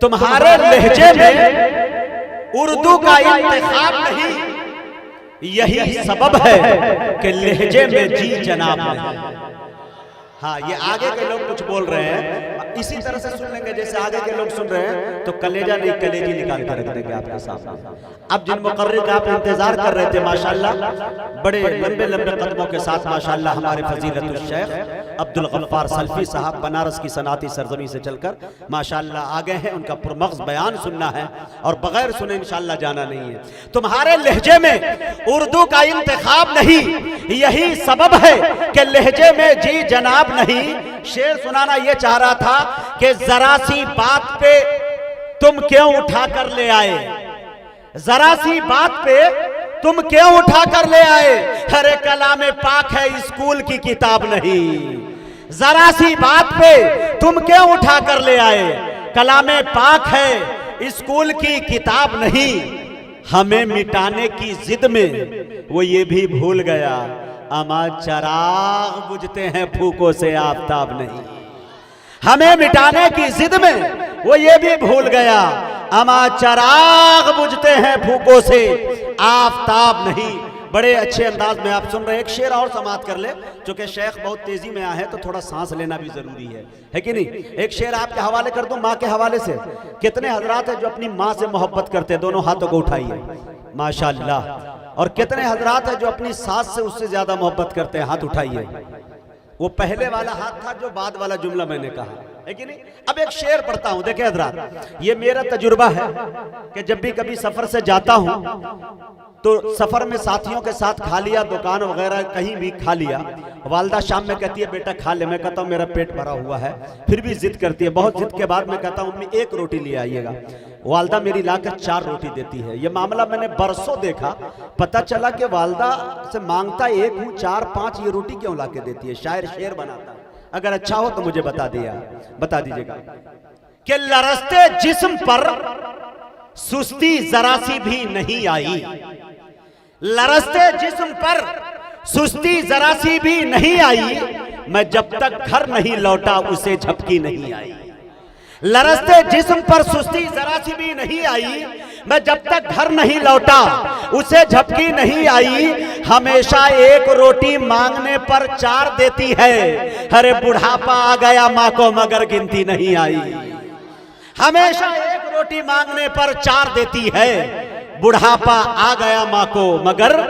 तुम्हारे लहजे में उर्दू का इंतखाब नहीं, यही सबब है कि लहजे में जी जनाब नहीं। हाँ, ये आगे के लोग कुछ बोल रहे हैं, इसी तरह से सुन लेंगे जैसे आगे के लोग सुन रहे हैं, तो कलेजा नहीं कलेजी निकाल कर रख देंगे आपके सामने। अब जिन मुकर्रिर का आप इंतजार कर रहे थे माशाल्लाह, बड़े लंबे लंबे कदमों के साथ माशाल्लाह हमारे फजीलतुल शेख अब्दुल गफ्फार सल्फी साहब बनारस की सनाती सरजमी से चलकर माशाल्लाह आ गए हैं। उनका पुरमग़्ज़ बयान सुनना है और बगैर सुने इंशाल्लाह जाना नहीं है। तुम्हारे लहजे में उर्दू का इंतखाब नहीं, यही सबब है कि लहजे में जी जनाब नहीं। शेर सुनाना यह चाह रहा था कि जरा सी बात पे तुम क्यों उठा कर ले आए, जरा सी बात पे तुम क्यों उठा कर ले आए, हरे कलाम पाक है स्कूल की किताब नहीं। जरा सी बात पे तुम क्यों उठा कर ले आए, कलाम पाक है स्कूल की किताब नहीं। हमें मिटाने की जिद में वो ये भी भूल गया, अमा चराग बुझते हैं फूकों से आफताब नहीं। हमें मिटाने की जिद में वो ये भी भूल गया, अमा चराग बुझते हैं फूकों से आफताब नहीं। बड़े अच्छे अंदाज में आप सुन रहे हैं। एक शेर और समाप्त कर ले, चूंकि शेख बहुत तेजी में आए हैं तो थोड़ा सांस लेना भी जरूरी है कि नहीं। एक शेर आपके हवाले कर दूं, माँ के हवाले से। कितने हजरात हैं जो अपनी माँ से मोहब्बत करते हैं, दोनों हाथों को उठाइए माशाल्लाह। और कितने हजरात हैं जो अपनी सास से उससे ज्यादा मोहब्बत करते हैं, हाथ उठाइए। वो पहले वाला हाथ था जो बाद वाला जुमला मैंने कहा है कि नहीं। अब एक शेर पढ़ता हूं, देखें हजरात, ये मेरा तजुर्बा है कि जब भी कभी सफर से जाता हूं तो सफर में साथियों के साथ खा लिया, दुकान वगैरह कहीं भी खा लिया, वालदा शाम में कहती है बेटा खा ले, मैं कहता हूँ मेरा पेट भरा हुआ है, फिर भी जिद करती है। बहुत जिद के बाद मैं कहता हूँ मम्मी एक रोटी ले आइएगा, वालदा मेरी लाकर 4 रोटी देती है। ये मामला मैंने बरसों देखा, पता चला कि वालदा से मांगता एक हूँ, 4-5 ये रोटी क्यों ला के देती है। शायर शेर बनाता, अगर अच्छा हो तो मुझे बता दीजिएगा कि लरसते जिस्म पर सुस्ती जरा सी भी नहीं आई, लरसते जिस्म पर सुस्ती जरा सी भी नहीं आई, मैं जब तक घर नहीं लौटा उसे झपकी नहीं आई। लरसते जिस्म पर सुस्ती जरा सी भी नहीं आई, मैं जब तक घर नहीं लौटा उसे झपकी नहीं आई। हमेशा एक रोटी मांगने पर 4 देती है, अरे बुढ़ापा आ गया माँ को मगर गिनती नहीं आई। हमेशा एक रोटी मांगने पर 4 देती है, बुढ़ापा आ गया माँ को मगर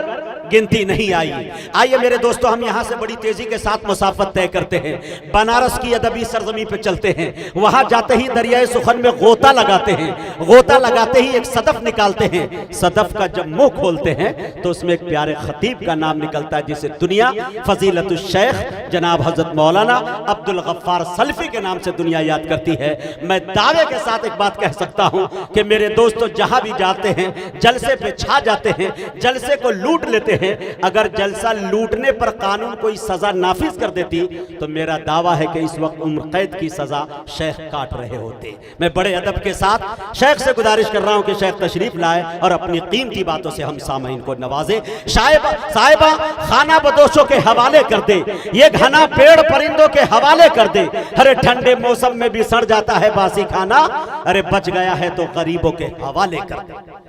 गिनती नहीं आई। आइए मेरे दोस्तों, हम यहां से बड़ी तेजी के साथ मुसाफत तय करते हैं, बनारस की अदबी सरजमी पे चलते हैं। वहां जाते ही दरियाए सुखन में गोता लगाते हैं, गोता लगाते ही एक सदफ निकालते हैं। सदफ का जब मुंह खोलते हैं तो उसमें एक प्यारे खतीब का नाम निकलता है, जिसे दुनिया फजीलतुल शेख जनाब हजरत मौलाना अब्दुल गफ्फार सल्फी के नाम से दुनिया याद करती है। मैं दावे के साथ एक बात कह सकता हूं कि मेरे दोस्तों जहां भी जाते हैं जलसे पे छा जाते हैं, जलसे को लूट लेते हैं। अगर जलसा लूटने पर कानून कोई सजा नाफिज कर देती तो मेरा दावा है कि इस वक्त उम्र कैद की सजा शेख काट रहे होते। मैं बड़े अदब के साथ शेख से गुजारिश कर रहा हूं कि शेख तशरीफ लाए और अपनी कीमती बातों से हम सामईन को नवाजे। साहिबा खाना बदोशों के हवाले कर दे, ये घना पेड़ परिंदों के हवाले कर दे, अरे ठंडे मौसम में भी सड़ जाता है बासी खाना, अरे बच गया है तो गरीबों के हवाले कर दे।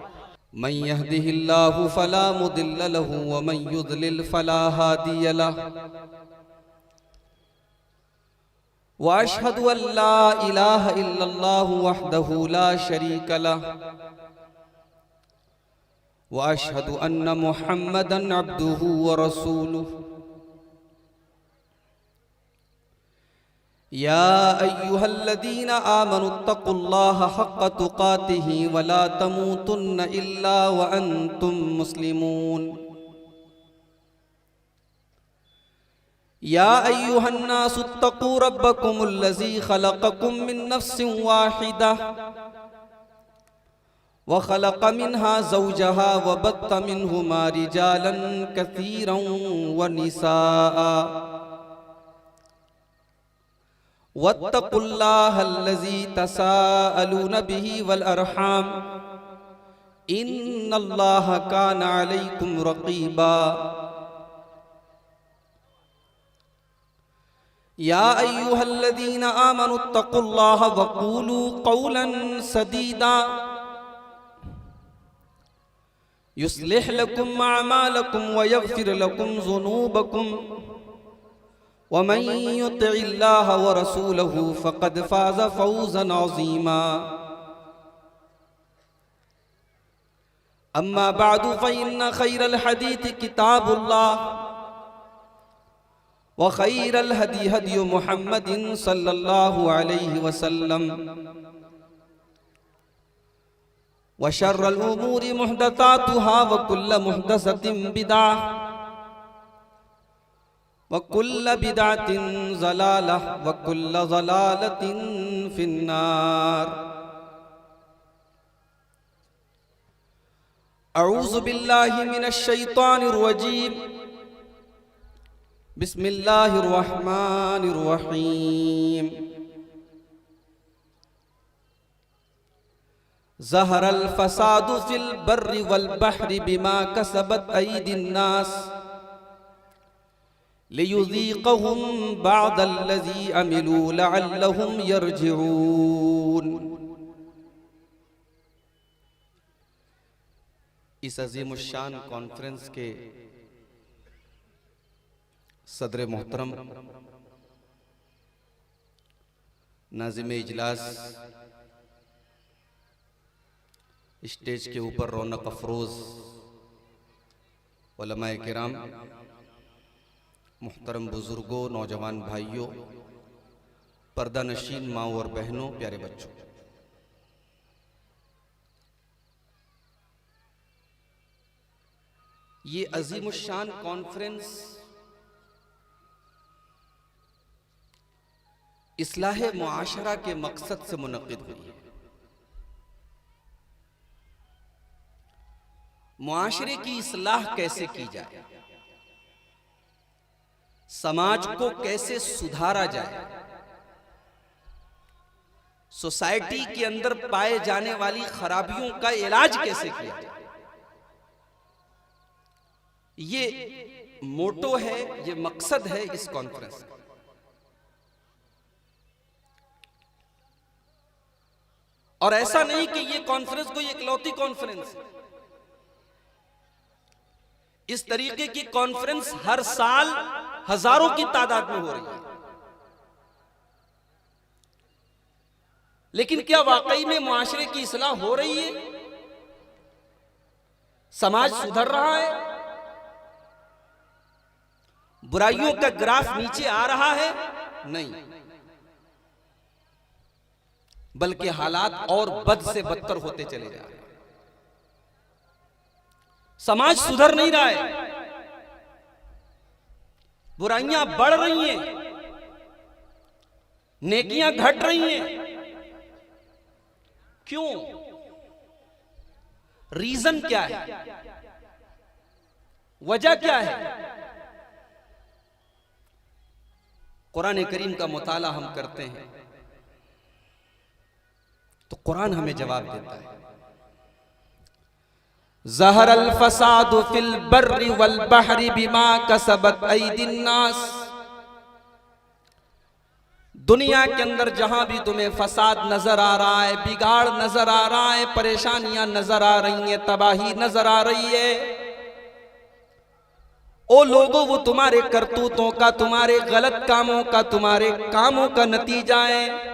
मन यहदिहिल्लाहु फला मुदिल्ल लहु व मन युद्लिल फला हादिय लहु व अशहदु अल्ला इलाहा इल्लल्लाहु वहदहु ला शरीका लहु व अशहदु अन्न मुहम्मदन अब्दुहु व रसूलुहु। या अय्युहल्लज़ीना आमनुत्तक़ुल्लाहा हक़्क़ तुक़ातिही वला तमूतुन्न इल्ला व अंतुम मुस्लिमून। या अय्युहन्नासुत्तक़ू रब्बकुमुल्लज़ी ख़लक़कुम मिन नफ़्सिन वाहिदा व ख़लक़ मिन्हा ज़ौजहा व बत्त मिन्हुमा रिजालन कसीरन व निसाअ वत्तक़ुल्लाहल्लज़ी तसाअलून बिही वल अरहाम इन्नल्लाहा काना अलैकुम रक़ीबा। या अय्युहल्लज़ीना आमनुत्तक़ुल्लाह वक़ूलू क़ौलन सदीदा युस्लिह लकुम अअमालकुम व यग़फिर लकुम ज़ुनूबकुम व मन युतिइल्लाह व रसूलहु फ़क़द फ़ाज़ फ़ौज़न अज़ीमा। अम्मा बअदु फ़इन्न ख़ैरल हदीथ किताबुल्लाह व खैरल हदी हदी मुहम्मदिन सल्लल्लाहु अलैहि वसल्लम व शर्रल उमूरि मुहदसातुहा व कुल्ल मुहदसतिन बिदअह व कुल्ल बिदअतिन ज़लालह व कुल्ल ज़लालतिन फिन्नार। अऊज़ु बिल्लाहि मिनश शैतानिर रजीम। बिस्मिल्लाहिर रहमानिर रहीम। ज़हरल फ़सादु फ़िल बर्रि वल बहरि बिमा कसबत अयदिन नास लियुज़ीक़हुम बअदल्लज़ी अमिलू लअल्लहुम यरजिऊन। इस अज़ीमुश्शान कॉन्फ्रेंस के सदर मोहतरम, नाज़िम इजलास, स्टेज के ऊपर रौनक अफरोज उलमाए किराम, मुहतरम बुजुर्गों, नौजवान भाइयों, पर्दा नशीन माओ और बहनों, प्यारे बच्चों, ये अज़ीमुश्शान कॉन्फ्रेंस इस्लाह मुआशरा के मकसद से मुनक़िद हुई है। मुआशरे की इस्लाह कैसे की जाए, समाज को कैसे सुधारा जाए, सोसाइटी के अंदर पाए जाने वाली खराबियों का इलाज कैसे किया जाए, ये मोटो है, ये मकसद है इस कॉन्फ्रेंस का। और ऐसा नहीं कि ये कॉन्फ्रेंस कोई इकलौती कॉन्फ्रेंस है। इस तरीके की कॉन्फ्रेंस हर साल हजारों की तादाद में हो रही है। लेकिन क्या वाकई में मुआशरे की इस्लाह हो रही है? समाज सुधर रहा है? बुराइयों का ग्राफ नीचे आ रहा है? नहीं, बल्कि हालात और बद से बदतर होते चले जा रहे हैं। समाज सुधर नहीं रहा है, बुराइयां बढ़ रही हैं, नेकियां घट रही हैं। क्यों? रीजन क्या है? वजह क्या है? कुरान करीम का मुताला हम करते हैं तो कुरान हमें जवाब देता है। ज़हरल फ़सादु फ़िल बर्रि वल बहरि बिमा कसबत अयदिन नास। दुनिया के अंदर जहां भी तुम्हें फसाद नजर आ रहा है, बिगाड़ नजर आ रहा है, परेशानियां नजर आ रही हैं, तबाही नजर आ रही है, ओ लोगों, वो तुम्हारे करतूतों का, तुम्हारे गलत कामों का, तुम्हारे कामों का नतीजा है।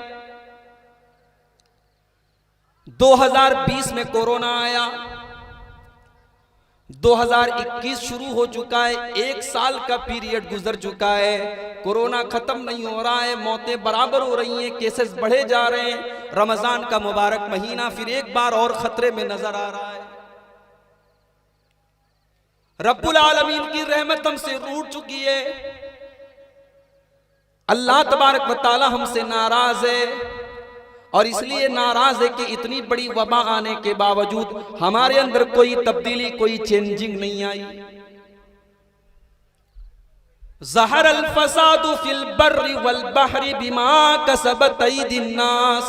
2020 में कोरोना आया, 2021 शुरू हो चुका है, 1 साल का पीरियड गुजर चुका है, कोरोना खत्म नहीं हो रहा है, मौतें बराबर हो रही हैं, केसेस बढ़े जा रहे हैं। रमजान का मुबारक महीना फिर एक बार और खतरे में नजर आ रहा है। रब्बुल आलमीन की रहमत हमसे रूठ चुकी है। अल्लाह तबारक व तआला हमसे नाराज है, और इसलिए नाराज है कि इतनी बड़ी वबा आने के बावजूद हमारे अंदर कोई तब्दीली, कोई चेंजिंग नहीं आई। ज़हरल फ़सादु फ़िल बर्रि वल बहरि बिमा कसबत अयदिन नास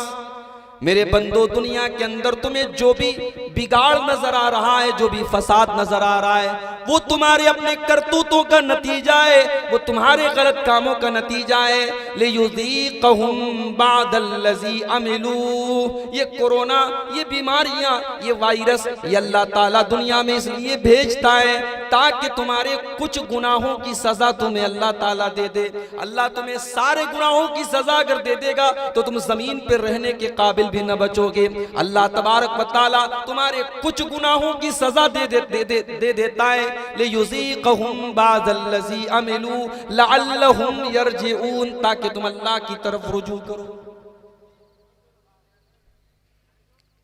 मेरे बंदो, दुनिया के अंदर तुम्हें जो भी बिगाड़ नजर आ रहा है, जो भी फसाद नजर आ रहा है, वो तुम्हारे अपने करतूतों का नतीजा है, वो तुम्हारे गलत कामों का नतीजा है। लियुज़ीक़हुम बादल्लज़ी अमिलू, ये कोरोना, ये बीमारियां, ये वायरस, ये अल्लाह ताला दुनिया में इसलिए भेजता है ताकि तुम्हारे कुछ गुनाहों की सजा तुम्हें अल्लाह ताला दे दे। अल्लाह तुम्हें सारे गुनाहों की सजा अगर दे देगा तो तुम जमीन पर रहने के काबिल भी न बचोगे। अल्लाह तबारक व तआला तुम्हारे कुछ गुनाहों की सजा दे देता है। लियुज़ीक़हुम बादल्लज़ी अमिलू लअल्लहुम यरजिऊन, ताकि तुम अल्लाह की तरफ रुजू करो।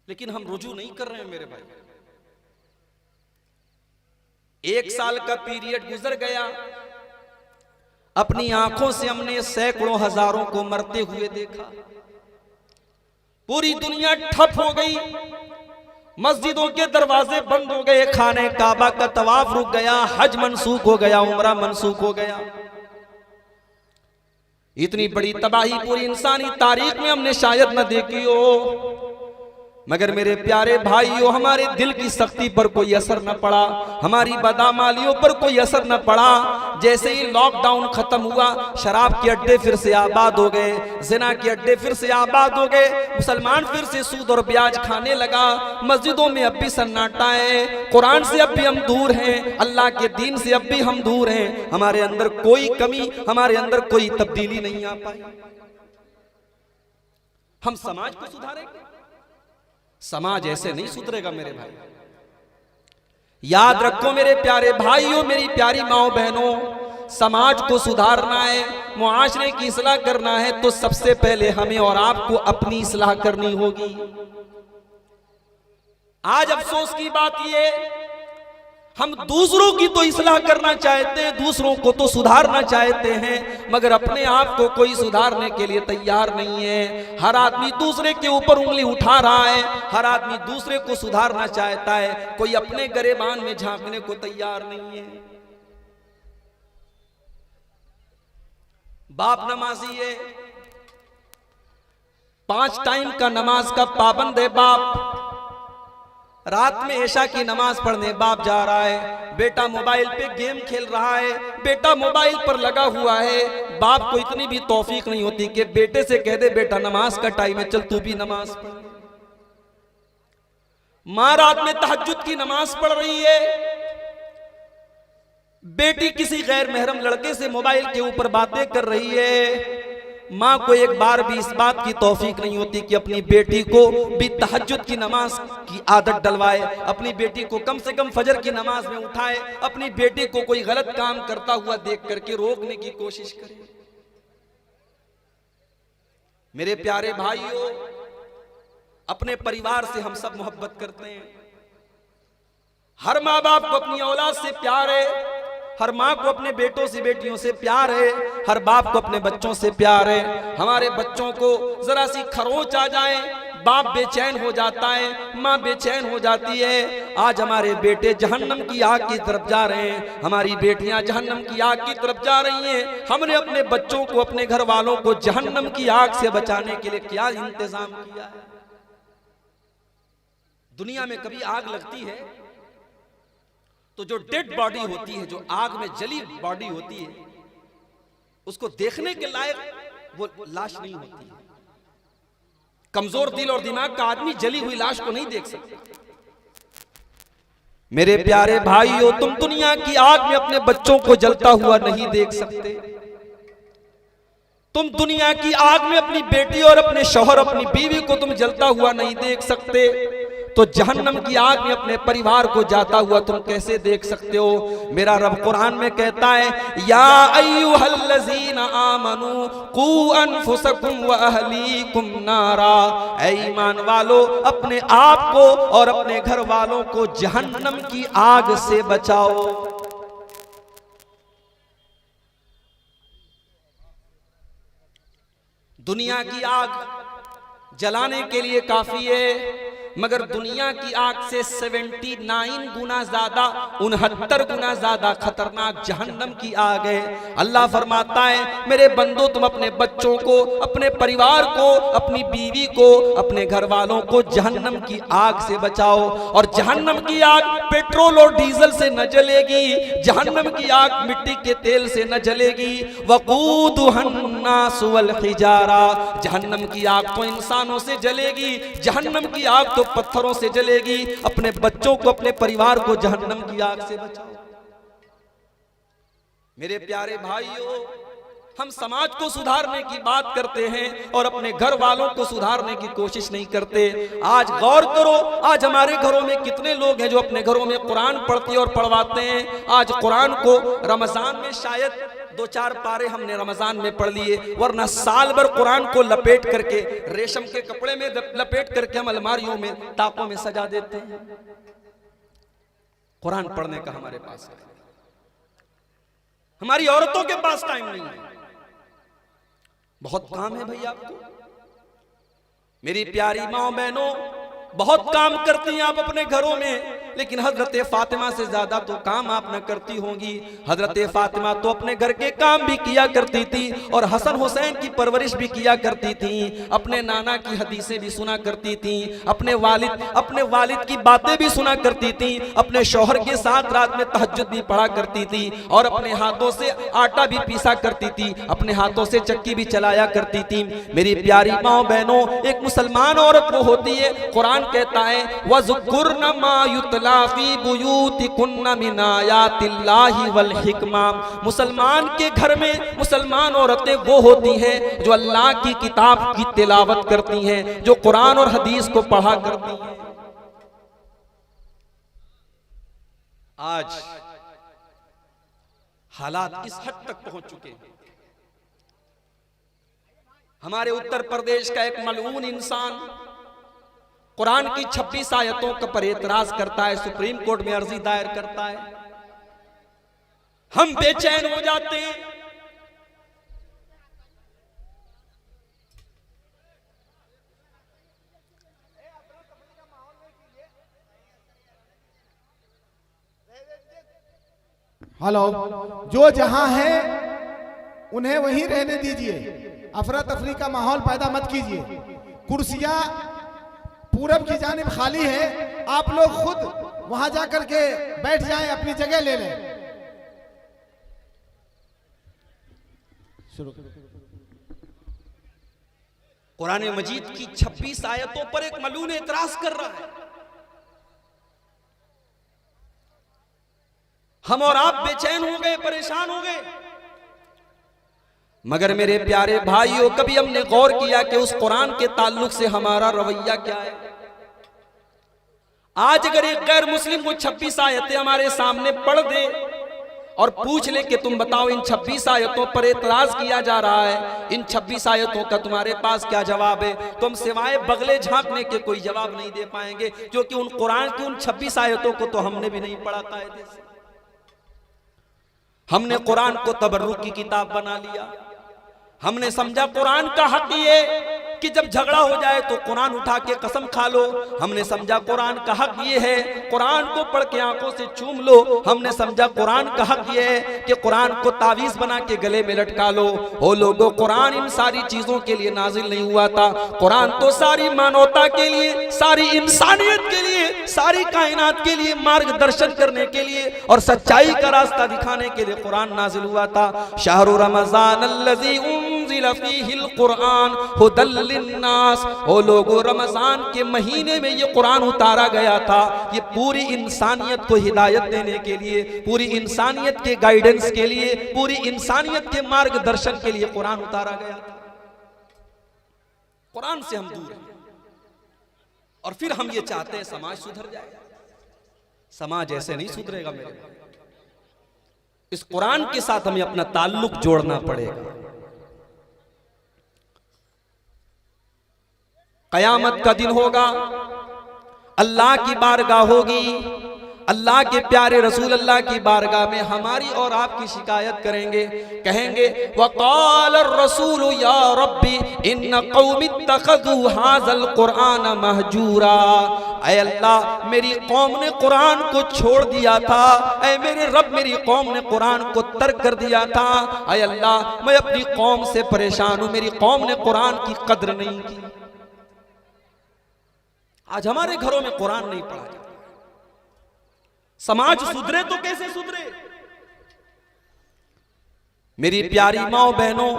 लेकिन हम रुजू नहीं कर रहे हैं मेरे भाई। 1 साल का पीरियड गुजर गया, अपनी आंखों से हमने सैकड़ों हजारों को मरते हुए देखा। पूरी दुनिया ठप हो गई, मस्जिदों के दरवाजे बंद हो गए, खाने काबा का तवाफ रुक गया, हज मनसूख हो गया, उम्रा मनसूख हो गया। इतनी बड़ी तबाही पूरी इंसानी तारीख में हमने शायद न देखी हो। मगर मेरे प्यारे भाइयों, हमारे दिल की सख्ती पर कोई असर न पड़ा, हमारी बदामालियों पर कोई असर न पड़ा। जैसे ही लॉकडाउन खत्म हुआ, शराब के अड्डे फिर से आबाद हो गए, जिना के अड्डे फिर से आबाद हो गए, मुसलमान फिर से सूद और ब्याज खाने लगा। मस्जिदों में अब भी सन्नाटा है, कुरान से अब भी हम दूर हैं, अल्लाह के दीन से अब भी हम दूर हैं। हमारे अंदर कोई कमी, हमारे अंदर कोई तब्दीली नहीं आ पाई। हम समाज को सुधारेंगे? समाज ऐसे नहीं सुधरेगा मेरे भाई। याद रखो मेरे प्यारे भाइयों, मेरी प्यारी माओ बहनों, समाज को सुधारना है, मुआशरे की इस्लाह करना है तो सबसे पहले हमें और आपको अपनी इस्लाह करनी होगी। आज अफसोस की बात यह, हम दूसरों की तो इस्लाह करना चाहते हैं, दूसरों को तो सुधारना चाहते हैं, मगर अपने आप को कोई सुधारने के लिए तैयार नहीं है। हर आदमी दूसरे के ऊपर उंगली उठा रहा है, हर आदमी दूसरे को सुधारना चाहता है, कोई अपने गरेबान में झांकने को तैयार नहीं है। बाप नमाजी है, 5 टाइम का नमाज का पाबंद है बाप, रात में ऐशा की नमाज पढ़ने बाप जा रहा है, बेटा मोबाइल पे गेम खेल रहा है, बेटा मोबाइल पर लगा हुआ है। बाप को इतनी भी तौफीक नहीं होती कि बेटे से कह दे बेटा नमाज का टाइम है, चल तू भी नमाज पढ़। मां रात में तहज्जुद की नमाज पढ़ रही है, बेटी किसी गैर महरम लड़के से मोबाइल के ऊपर बातें कर रही है। माँ को एक बार भी इस बात की तौफीक नहीं होती कि अपनी बेटी को भी तहज्जुद की नमाज की आदत डलवाए, अपनी बेटी को कम से कम फजर की नमाज में उठाए, अपनी बेटी को कोई गलत काम करता हुआ देख करके रोकने की कोशिश करे। मेरे प्यारे भाइयों, अपने परिवार से हम सब मोहब्बत करते हैं, हर माँ बाप को अपनी औलाद से प्यार है, हर माँ को अपने बेटों से बेटियों से प्यार है, हर बाप को अपने बच्चों से प्यार है। हमारे बच्चों को जरा सी खरोंच आ जाए, बाप बेचैन हो जाता है, माँ बेचैन हो जाती है। आज हमारे बेटे जहन्नम की आग की तरफ जा रहे हैं, हमारी बेटियां जहन्नम की आग की तरफ जा रही हैं। हमने अपने बच्चों को, अपने घर वालों को जहन्नम की आग से बचाने के लिए क्या इंतजाम किया है? दुनिया में कभी आग लगती है तो जो डेड बॉडी होती है, जो आग में जली बॉडी होती है, उसको देखने के लायक वो लाश नहीं होती है। कमजोर दिल और दिमाग का आदमी जली हुई लाश को नहीं देख सकता। मेरे प्यारे भाइयों, तुम दुनिया की आग में अपने बच्चों को जलता हुआ नहीं देख सकते। तुम दुनिया की आग में अपनी बेटी और अपने शौहर, अपनी बीवी को तुम जलता हुआ नहीं देख सकते, तो जहन्नम की आग में अपने परिवार को जाता हुआ तुम कैसे देख सकते हो? मेरा रब कुरान में कहता है, या अय्युहल्लज़ीना आमनू कू अनफुसकुम व अहलीकुम नारा, ऐ ईमान वालो, अपने आप को और अपने घर वालों को जहन्नम की आग से बचाओ। दुनिया की आग जलाने के लिए काफी है, मगर दुनिया की आग से 79 गुना ज्यादा, 69 गुना ज्यादा खतरनाक जहन्नम की आग है। अल्लाह फरमाता है मेरे बंदो तुम अपने बच्चों को, अपने परिवार को, अपनी बीवी को, अपने घर वालों को जहन्नम की आग से बचाओ। और जहन्नम की आग पेट्रोल और डीजल से न जलेगी, जहन्नम की आग मिट्टी के तेल से न जलेगी। वक़ूदुहन्नास वल हिजारा, जहन्नम की आग तो इंसानों से जलेगी, जहन्नम की आग तो पत्थरों से जलेगी। अपने बच्चों को, अपने परिवार को जहन्नम की आग से बचाओ। मेरे प्यारे भाइयों, हम समाज को सुधारने की बात करते हैं और अपने घर वालों को सुधारने की कोशिश नहीं करते। आज गौर करो, आज हमारे घरों में कितने लोग हैं जो अपने घरों में कुरान पढ़ते और पढ़वाते हैं। आज कुरान को रमजान में शायद 2-4 पारे हमने रमजान में पढ़ लिए, वरना साल भर कुरान को लपेट करके, रेशम के कपड़े में लपेट करके हम अलमारियों में, ताकों में सजा देते हैं। कुरान पढ़ने का हमारे पास है, हमारी औरतों के पास टाइम नहीं है। बहुत काम है भैया आपको। मेरी प्यारी माँ बहनों, बहुत काम करती हैं आप अपने घरों में, लेकिन हजरत फातिमा से ज्यादा तो काम आप न करती होंगी। हजरत फातिमा तो अपने घर के काम भी किया करती थी और हसन हुसैन की परवरिश भी किया करती थी। अपने नाना की हदीसें भी सुना करती थी, अपने वालिद की बातें भी सुना करती थी, अपने शौहर के साथ रात में तहज्जुद भी पढ़ा करती थी और अपने हाथों से आटा भी पीसा करती थी, अपने हाथों से चक्की भी चलाया करती थी। मेरी प्यारी माँ बहनों, एक मुसलमान औरत वो होती है, कुरान कहता है वज़कुरना मा युतला फी बुयूतिकुन्ना मिन आयातिल्लाहि वल हिकमा। मुसलमान के घर में मुसलमान औरतें वो होती हैं जो अल्लाह की किताब की तिलावत करती हैं, जो कुरान और हदीस को पढ़ा करती हैं। आज हालात इस हद तक पहुंच चुके हैं। हमारे उत्तर प्रदेश का एक मलऊन इंसान कुरान की 26 आयतों का पर एतराज करता है, सुप्रीम कोर्ट में अर्जी दायर करता है। हम बेचैन हो जाते हैं। हेलो, जो जहां है उन्हें वहीं रहने दीजिए, अफरा तफरी का माहौल पैदा मत कीजिए। कुर्सियां पूरब की जानिब खाली है, आप लोग खुद वहां जाकर के बैठ जाएं, अपनी जगह ले लें। शुरू। कुरान मजीद की 26 आयतों पर एक मलून एतराज कर रहा है। हम और आप बेचैन हो गए, परेशान हो गए। मगर मेरे प्यारे भाइयों, कभी हमने गौर किया कि उस कुरान के ताल्लुक से हमारा रवैया क्या है? आज अगर एक गैर मुस्लिम को 26 आयतें हमारे सामने पढ़ दे और पूछ ले कि तुम बताओ इन 26 आयतों पर एतराज किया जा रहा है, इन 26 आयतों का तुम्हारे पास क्या जवाब है, तो हम सिवाय बगले झांकने के कोई जवाब नहीं दे पाएंगे, क्योंकि उन कुरान की उन 26 आयतों को तो हमने भी नहीं पढ़ा कायदे से। हमने कुरान को तबर्रुक की किताब बना लिया। हमने समझा कुरान का हक ये कि जब झगड़ा हो जाए तो कुरान उठा के कसम खा लो। हमने समझा कुरान का हक ये है कुरान को पढ़ के आंखों से चूम लो। हमने समझा कुरान का हक ये है कि कुरान को तावीज बना के गले में लटका लो। हो लोगों, कुरान इन सारी चीजों के लिए नाजिल नहीं हुआ था। कुरान तो सारी मानवता के लिए, सारी इंसानियत के लिए, सारी कायनात के लिए मार्गदर्शन करने के लिए और सच्चाई का रास्ता दिखाने के लिए कुरान नाजिल हुआ था। शहरु रमजान अल्लज़ी उन्ज़िल फ़ीहिल कुरान हुदल लिन्नास। ओ लोगों, रमजान के महीने में ये कुरान उतारा गया था। ये पूरी इंसानियत को हिदायत देने के लिए, पूरी इंसानियत के गाइडेंस के लिए, पूरी इंसानियत के मार्गदर्शन के लिए कुरान उतारा गया था। कुरान से हम दूर हैं और फिर हम ये चाहते हैं समाज सुधर जाए। समाज ऐसे नहीं सुधरेगा मेरे भाई। इस कुरान के साथ हमें अपना ताल्लुक जोड़ना पड़ेगा। कयामत का दिन होगा, अल्लाह की बारगाह होगी, अल्लाह के प्यारे रसूल अल्लाह की बारगाह में हमारी और आपकी शिकायत करेंगे, कहेंगे वक़ाल रसूल या रब्बी इन्न कौमी इत्तखज़ू हाज़ल कुरान महजूरा। ऐ अल्लाह मेरी कौम ने कुरान को छोड़ दिया था, ऐ मेरे रब मेरी कौम ने कुरान को तर्क कर दिया था। ऐ अल्लाह मैं अपनी कौम से परेशान हूं, मेरी कौम ने कुरान की कद्र नहीं की। आज हमारे घरों में कुरान नहीं पढ़ा जाता। समाज सुधरे तो कैसे सुधरे? मेरी प्यारी माओ बहनों,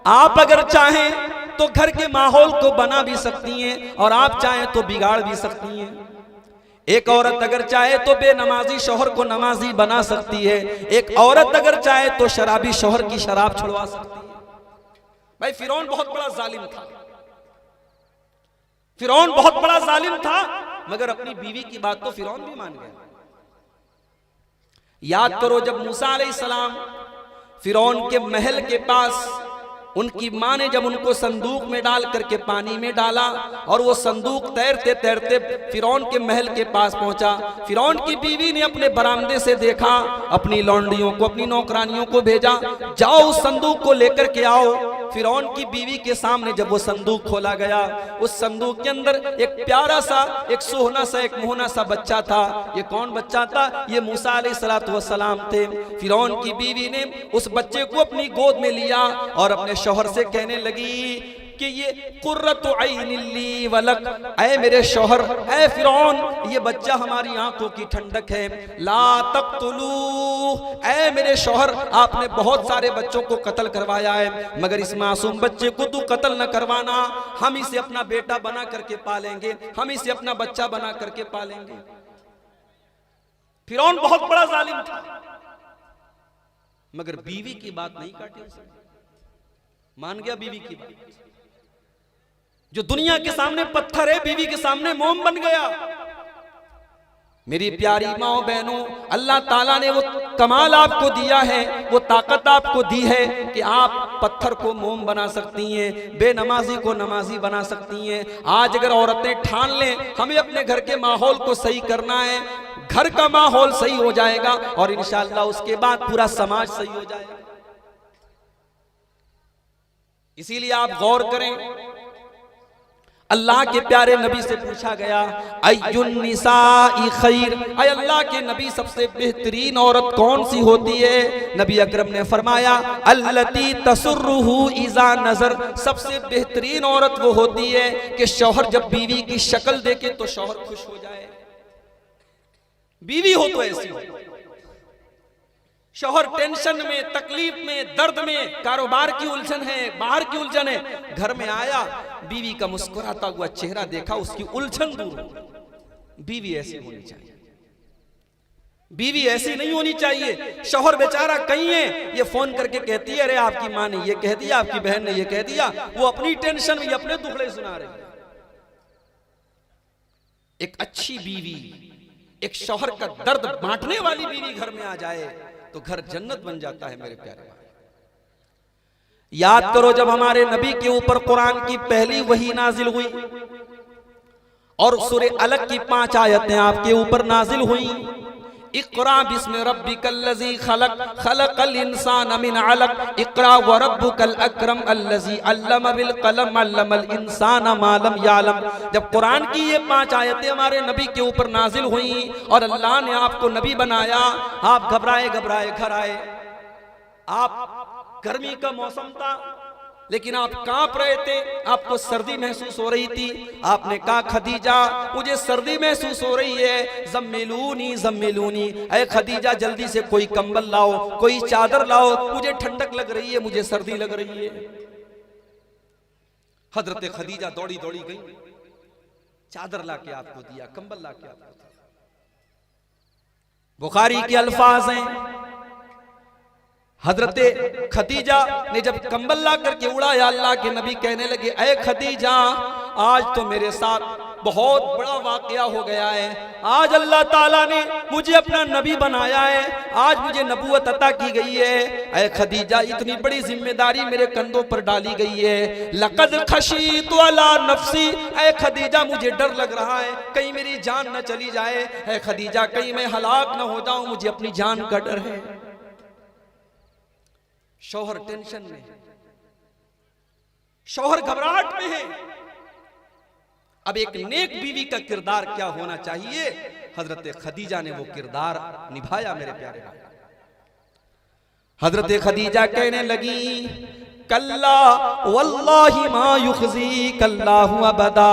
आप अगर चाहें तो घर के माहौल को बना भी सकती हैं और आप चाहें तो बिगाड़ भी सकती हैं। एक औरत अगर चाहे तो बेनमाजी शौहर को नमाजी बना सकती है। एक औरत अगर चाहे तो शराबी शौहर की शराब छुड़वा सकती है। भाई फिरौन बहुत बड़ा जालिम था, फिरौन बहुत बड़ा जालिम था, मगर अपनी बीवी की बात तो फिरौन भी मान गया। याद करो जब मूसा अलैहिस्सलाम फिरौन के महल के पास, उनकी मां ने जब उनको संदूक में डाल करके पानी में डाला और वो संदूक तैरते तैरते फिरौन के महल के पास पहुंचा। फिरौन की बीवी ने अपने बरामदे से देखा, अपनी लौंडियों को, अपनी नौकरानियों को भेजा, जाओ उस संदूक को लेकर के आओ। फिरौन की बीवी के सामने जब वो संदूक खोला गया, उस संदूक के अंदर एक प्यारा सा, एक सोहना सा, एक मोहना सा बच्चा था। ये कौन बच्चा था? ये मूसा अलैहिस्सलातु वस्सलाम थे। फिरौन की बीवी ने उस बच्चे को अपनी गोद में लिया और अपने शौहर से कहने लगी कि ये कुर्रतु ऐनिन ली वलक, ऐ मेरे शौहर, ऐ फिरौन, ये बच्चा हमारी आंखों की ठंडक है। ला तक़्तुलू, ऐ मेरे शौहर, आपने बहुत सारे बच्चों को कत्ल करवाया है, मगर इस मासूम बच्चे को तू कत्ल न करवाना, हम इसे अपना बेटा बना करके पालेंगे, हम इसे अपना बच्चा बना करके पालेंगे। फिरौन बहुत बड़ा जालिम था, मगर बीवी की बात नहीं काटी उसने, मान गया बीवी की बात। जो दुनिया के सामने पत्थर है, बीवी के सामने मोम बन गया। मेरी प्यारी माओ बहनों, अल्लाह ताला ने वो कमाल आपको दिया है, वो ताकत आपको दी है कि आप पत्थर को मोम बना सकती हैं, बेनमाजी को नमाजी बना सकती हैं। आज अगर औरतें ठान लें हमें अपने घर के माहौल को सही करना है, घर का माहौल सही हो जाएगा और इंशाअल्लाह उसके बाद पूरा समाज सही हो जाएगा। इसीलिए आप गौर करें, अल्लाह के प्यारे नबी से पूछा गया अय्युन निसाई खैर, ऐ अल्लाह के नबी सबसे बेहतरीन औरत कौन सी होती है? नबी अकरम ने फरमाया अल्लती तसुर्रुहु इज़ा नजर, सबसे बेहतरीन औरत वो होती है कि शौहर जब बीवी की शक्ल देखे तो शौहर खुश हो जाए। बीवी हो तो ऐसी हो, शौहर टेंशन में, तकलीफ में, दर्द में, कारोबार की उलझन है, बाहर की उलझन है, घर में आया, बीवी का मुस्कुराता हुआ चेहरा देखा, उसकी उलझन दूर हो। बीवी ऐसी होनी चाहिए, बीवी ऐसी नहीं होनी चाहिए। शौहर बेचारा कहीं है, ये फोन करके कहती है अरे आपकी मां ने ये कह दिया, आपकी बहन ने ये कह दिया, वो अपनी टेंशन में अपने दुखड़े सुना रही है। एक अच्छी बीवी, एक शौहर का दर्द बांटने वाली बीवी घर में आ जाए तो घर जन्नत बन जाता है। मेरे प्यारे, याद करो जब हमारे नबी के ऊपर कुरान की पहली वही नाजिल हुई और सूरे अलग की 5 आयतें आपके ऊपर नाजिल हुई। इक़रा बिस्मि रब्बिकल्लज़ी खलक़, खलक़ल इंसान मिन अलक़, इक़रा व रब्बुकल अकरम अल्लज़ी अल्लम बिल क़लम अल्लमल इंसान मा लम यअलम। जब कुरान की ये 5 आयतें हमारे नबी के ऊपर नाजिल हुई और अल्लाह ने आपको नबी बनाया, आप घबराए घबराए घर आए। आप गर्मी का मौसम था लेकिन आप कांप रहे थे, आपको सर्दी महसूस हो रही थी। आपने कहा खदीजा मुझे सर्दी महसूस हो रही है, ज़म्मिलूनी ज़म्मिलूनी, ऐ खदीजा जल्दी से कोई कंबल लाओ, कोई चादर लाओ, मुझे ठंडक लग रही है, मुझे सर्दी लग रही है। हजरत खदीजा दौड़ी दौड़ी गई, चादर लाके आपको दिया, कंबल लाके आपको दिया। बुखारी के अल्फाज हैं, हजरत खदीजा ने जब कंबल ला करके उड़ाया, अल्लाह के नबी कहने लगे ऐ खदीजा आज तो मेरे साथ बहुत बड़ा वाकया हो गया है। आज अल्लाह ताला ने मुझे अपना नबी बनाया है, आज मुझे नबूवत अता की गई है। ऐ खदीजा, इतनी बड़ी जिम्मेदारी मेरे कंधों पर डाली गई है। लक़द खशीतु अला नफ्सी, ऐ खदीजा मुझे डर लग रहा है कहीं मेरी जान न चली जाए। ऐ खदीजा कहीं मैं हलाक न हो जाऊं, मुझे अपनी जान का डर है। शौहर टेंशन में, शौहर घबराहट में है। अब एक नेक बीवी का किरदार क्या होना चाहिए, हजरत खदीजा ने वो किरदार निभाया मेरे प्यारे भाई। हजरत खदीजा कहने लगी, कल्ला वल्लाहि मा युखजी कल्लाहु अबदा।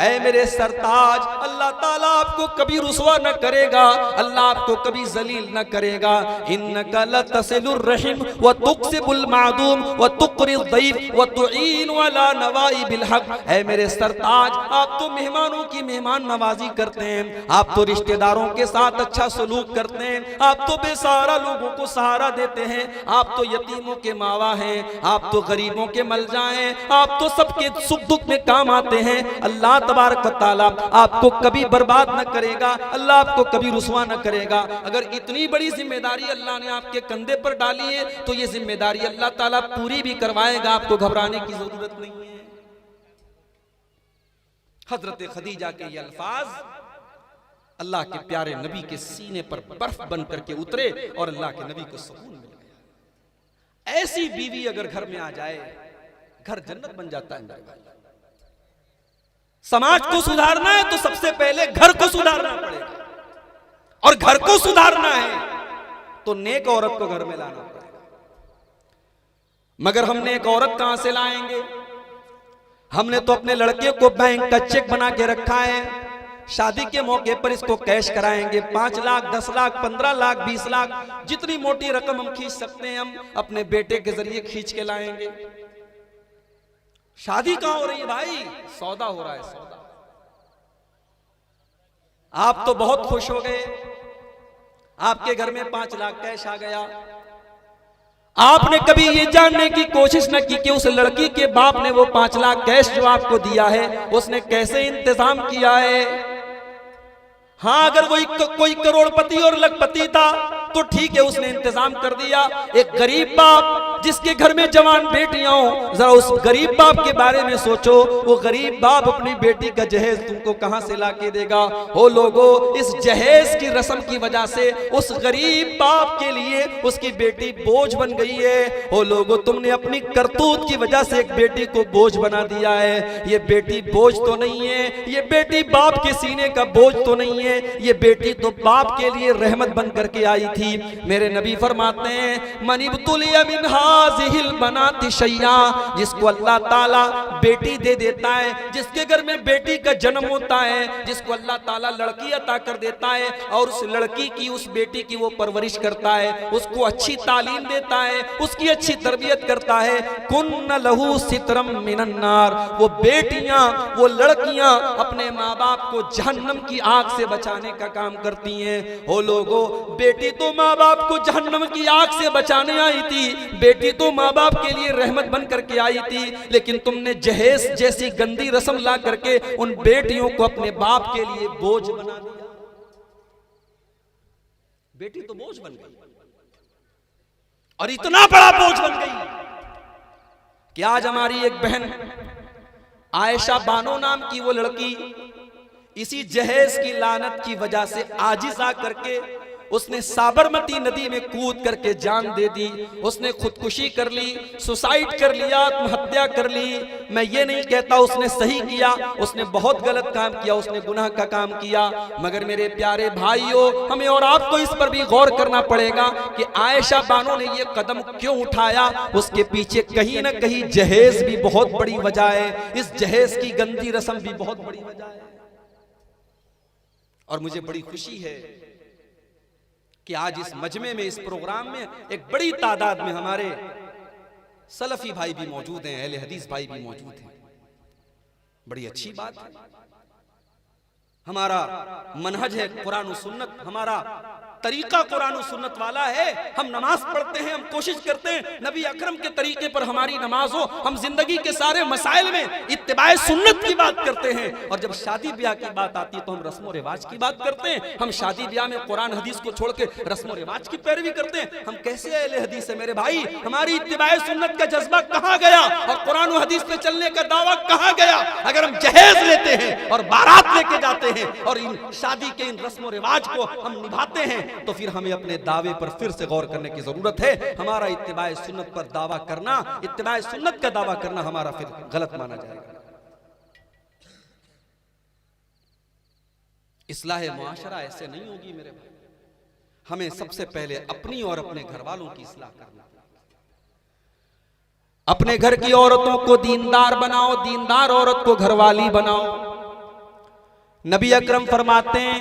ऐ मेरे सरताज, अल्लाह ताला आपको कभी रुसवा न करेगा, अल्लाह आपको कभी जलील न करेगा। इन्नका लतसिलुर रहीम व तुक्सिबुल मादूम व तुक़रिद ज़ईफ व तुईनु अला नवाइबिल हक। ऐ मेरे सरताज, आप तो मेहमानों की मेहमान नवाजी करते हैं, आप तो रिश्तेदारों के साथ अच्छा सलूक करते हैं, आप तो बेसहारा लोगों को सहारा देते हैं, आप तो यतीमों के मावा हैं, आप तो गरीबों के मलजा हैं, आप तो सबके सुख दुख में काम आते हैं। अल्लाह तबारक व तआला आपको कभी बर्बाद न करेगा, अल्लाह आपको कभी रुसवा न करेगा। अगर इतनी बड़ी जिम्मेदारी अल्लाह ने आपके कंधे पर डाली है तो ये जिम्मेदारी अल्लाह ताला पूरी भी करवाएगा, आपको घबराने की जरूरत नहीं है। हजरत खदीजा के ये अल्फाज अल्लाह के प्यारे नबी के सीने पर बर्फ बन करके उतरे और अल्लाह के नबी को सुकून मिल गया। ऐसी बीवी अगर घर में आ जाए, घर जन्नत बन जाता है। समाज को सुधारना है तो सबसे पहले घर को सुधारना पड़ेगा, और घर को सुधारना है तो नेक औरत को घर में लाना पड़ेगा। मगर हमने एक औरत कहां से लाएंगे? हमने तो अपने लड़के को बैंक का चेक बना के रखा है, शादी के मौके पर इसको कैश कराएंगे। 5 लाख, 10 लाख, 15 लाख, 20 लाख, जितनी मोटी रकम हम खींच सकते हैं हम अपने बेटे के जरिए खींच के लाएंगे। शादी कहां हो रही है भाई? सौदा हो रहा है, सौदा। आप तो बहुत खुश हो गए, आपके घर में 5 लाख कैश आ गया। आपने कभी ये जानने की कोशिश न की कि उस लड़की के बाप ने वो 5 लाख कैश जो आपको दिया है उसने कैसे इंतजाम किया है। हाँ, अगर कोई करोड़पति और लखपति था तो ठीक है, उसने इंतजाम कर दिया। एक गरीब बाप जिसके घर में जवान बेटियां हो, जरा उस गरीब बाप के बारे में सोचो। वो गरीब बाप अपनी बेटी का जहेज तुमको कहां से ला के देगा? हो लोगो, इस जहेज की रस्म की वजह से उस गरीब बाप के लिए उसकी बेटी बोझ बन गई है। हो लोगो, तुमने अपनी करतूत की वजह से एक बेटी को बोझ बना दिया है। ये बेटी बोझ तो नहीं है, ये बेटी बाप के सीने का बोझ तो नहीं है, ये बेटी तो बाप के लिए रहमत बन करके आई थी। मेरे नबी फरमाते हैं, मनिबतुलिया मिन हाज़िहिल बनाति शैया, जिसको अल्लाह ताला बेटी दे देता है, जिसके घर में बेटी का जन्म होता है, जिसको अल्लाह ताला लड़की अता कर देता है और उस लड़की की, उस बेटी की वो परवरिश करता है, उसको अच्छी तालीम देता है, उसकी अच्छी तरबियत करता है, कुन्न लहू सितरम मिनन नार। वो बेटियां, वो लड़कियां अपने माँ बाप को जहन्नम की आग से बचाने का काम करती हैं। हो लोगो, बेटी तो माँ बाप को जहन्नम की आग से बचाने आई थी, बेटी तो माँ बाप के लिए रहमत बन करके आई थी, लेकिन तुमने जहेज जैसी गंदी रस्म ला करके उन बेटियों को अपने बाप के लिए बोझ बना दिया। बेटी तो बोझ बन गई, और इतना बड़ा बोझ बन गई कि आज हमारी एक बहन आयशा बानो नाम की वो लड़की इसी जहेज की लानत की वजह से आजिज आ करके उसने साबरमती नदी में कूद करके जान दे दी। उसने खुदकुशी कर ली, सुसाइड कर लिया, आत्महत्या कर ली। मैं ये नहीं कहता उसने सही किया, उसने बहुत गलत काम किया, उसने गुनाह का काम किया। मगर मेरे प्यारे भाइयों, हमें और आपको इस पर भी गौर करना पड़ेगा कि आयशा बानो ने ये कदम क्यों उठाया। उसके पीछे कहीं ना कहीं जहेज भी बहुत बड़ी वजह है, इस जहेज की गंदी रस्म भी बहुत बड़ी वजह है। और मुझे बड़ी खुशी है कि आज इस मजमे में, इस प्रोग्राम में एक बड़ी तादाद में हमारे सलफी भाई भी मौजूद हैं, अहले हदीस भाई भी मौजूद हैं। बड़ी अच्छी बात है। हमारा मनहज है कुरान और सुन्नत, हमारा तरीका कुरान और सुन्नत वाला है। हम नमाज पढ़ते हैं, हम कोशिश करते हैं नबी अकरम के तरीके पर हमारी नमाज हो। हम जिंदगी के सारे मसाइल में इत्तिबाए सुन्नत की बात करते हैं, और जब शादी ब्याह की बात आती है तो हम रस्म रिवाज की बात करते हैं। हम शादी ब्याह में कुरान हदीस को छोड़ के रस्म रिवाज की पैरवी करते हैं। हम कैसे अहले हदीस है मेरे भाई? हमारी इत्तिबाए सुन्नत का जज्बा कहाँ गया और कुरान और हदीस पे चलने का दावा कहाँ गया? अगर हम जहेज लेते हैं और बारात लेके जाते हैं और इन शादी के इन रस्म रिवाज को हम निभाते हैं, तो फिर हमें अपने दावे पर फिर से गौर करने की जरूरत है। हमारा इत्तिबाए सुन्नत पर दावा करना, इत्तिबाए सुन्नत का दावा करना हमारा फिर गलत माना जाएगा। इस्लाह मुआशरा ऐसे नहीं होगी मेरे भाई। हमें सबसे पहले अपनी और अपने घर वालों की इस्लाह करना। अपने घर की औरतों को दीनदार बनाओ, दीनदार औरत को घरवाली बनाओ। नबी अकरम फरमाते हैं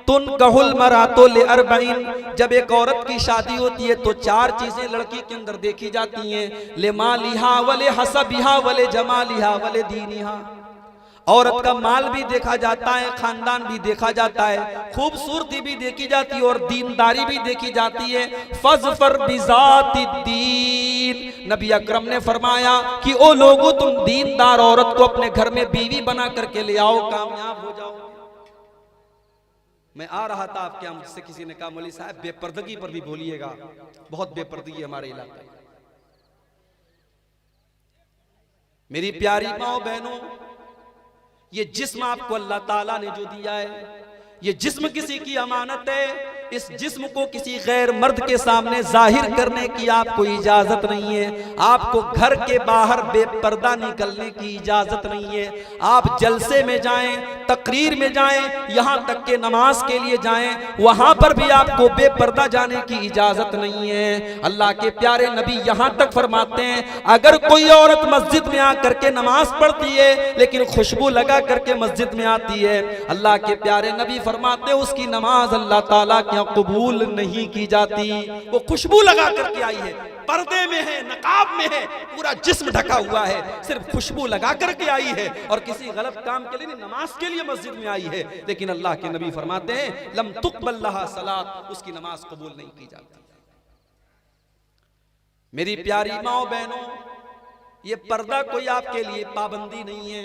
तुन कहल मरातो ले अरबईन, जब एक औरत की शादी होती है तो 4 चीजें लड़की के अंदर देखी जाती हैं। ले मालिहा वले हसबिहा वले जमालिहा वले दीनिहा। औरत का माल भी देखा जाता है, खानदान भी देखा जाता है, खूबसूरती भी देखी जाती है और दीनदारी भी देखी जाती है। फज़फर बिज़ाति दीन, नबी अकरम ने फरमाया कि ओ लोगों तुम दीनदार औरत को अपने घर में बीवी बना करके ले आओ, कामयाब हो जाओ। मैं आ रहा था आपके यहाँ, मुझसे किसी ने कहा मौलवी साहब बेपर्दगी पर भी बोलिएगा, बहुत बेपर्दगी हमारे इलाके में। मेरी प्यारी माओ बहनों, ये जिस्म आपको अल्लाह ताला ने जो दिया है, ये जिस्म किसी की अमानत है। इस जिस्म को किसी गैर मर्द के सामने जाहिर करने की आपको इजाजत नहीं है। आपको घर के बाहर बेपर्दा निकलने की इजाजत नहीं है। आप जलसे में जाएं, तकरीर में जाएं, यहां तक के नमाज के लिए जाएं, वहां पर भी आपको बेपर्दा जाने की इजाजत नहीं है। अल्लाह के प्यारे नबी यहां तक फरमाते हैं अगर कोई औरत मस्जिद में आकर के नमाज पढ़ती है लेकिन खुशबू लगा करके मस्जिद में आती है, अल्लाह के प्यारे नबी फरमाते हैं उसकी नमाज अल्लाह ताला के कबूल नहीं की जाती। वो खुशबू लगा करके आई है, पर्दे में है, नकाब में है, पूरा जिस्म ढका हुआ है, सिर्फ खुशबू लगा करके आई है और किसी गलत काम के लिए नहीं, नमाज के लिए मस्जिद में आई है। लेकिन अल्लाह के नबी फरमाते हैं लम तुक़बल लहा सलात, उसकी नमाज कबूल नहीं की जाती। मेरी प्यारी माओ बहनों, ये पर्दा कोई आपके लिए पाबंदी नहीं है,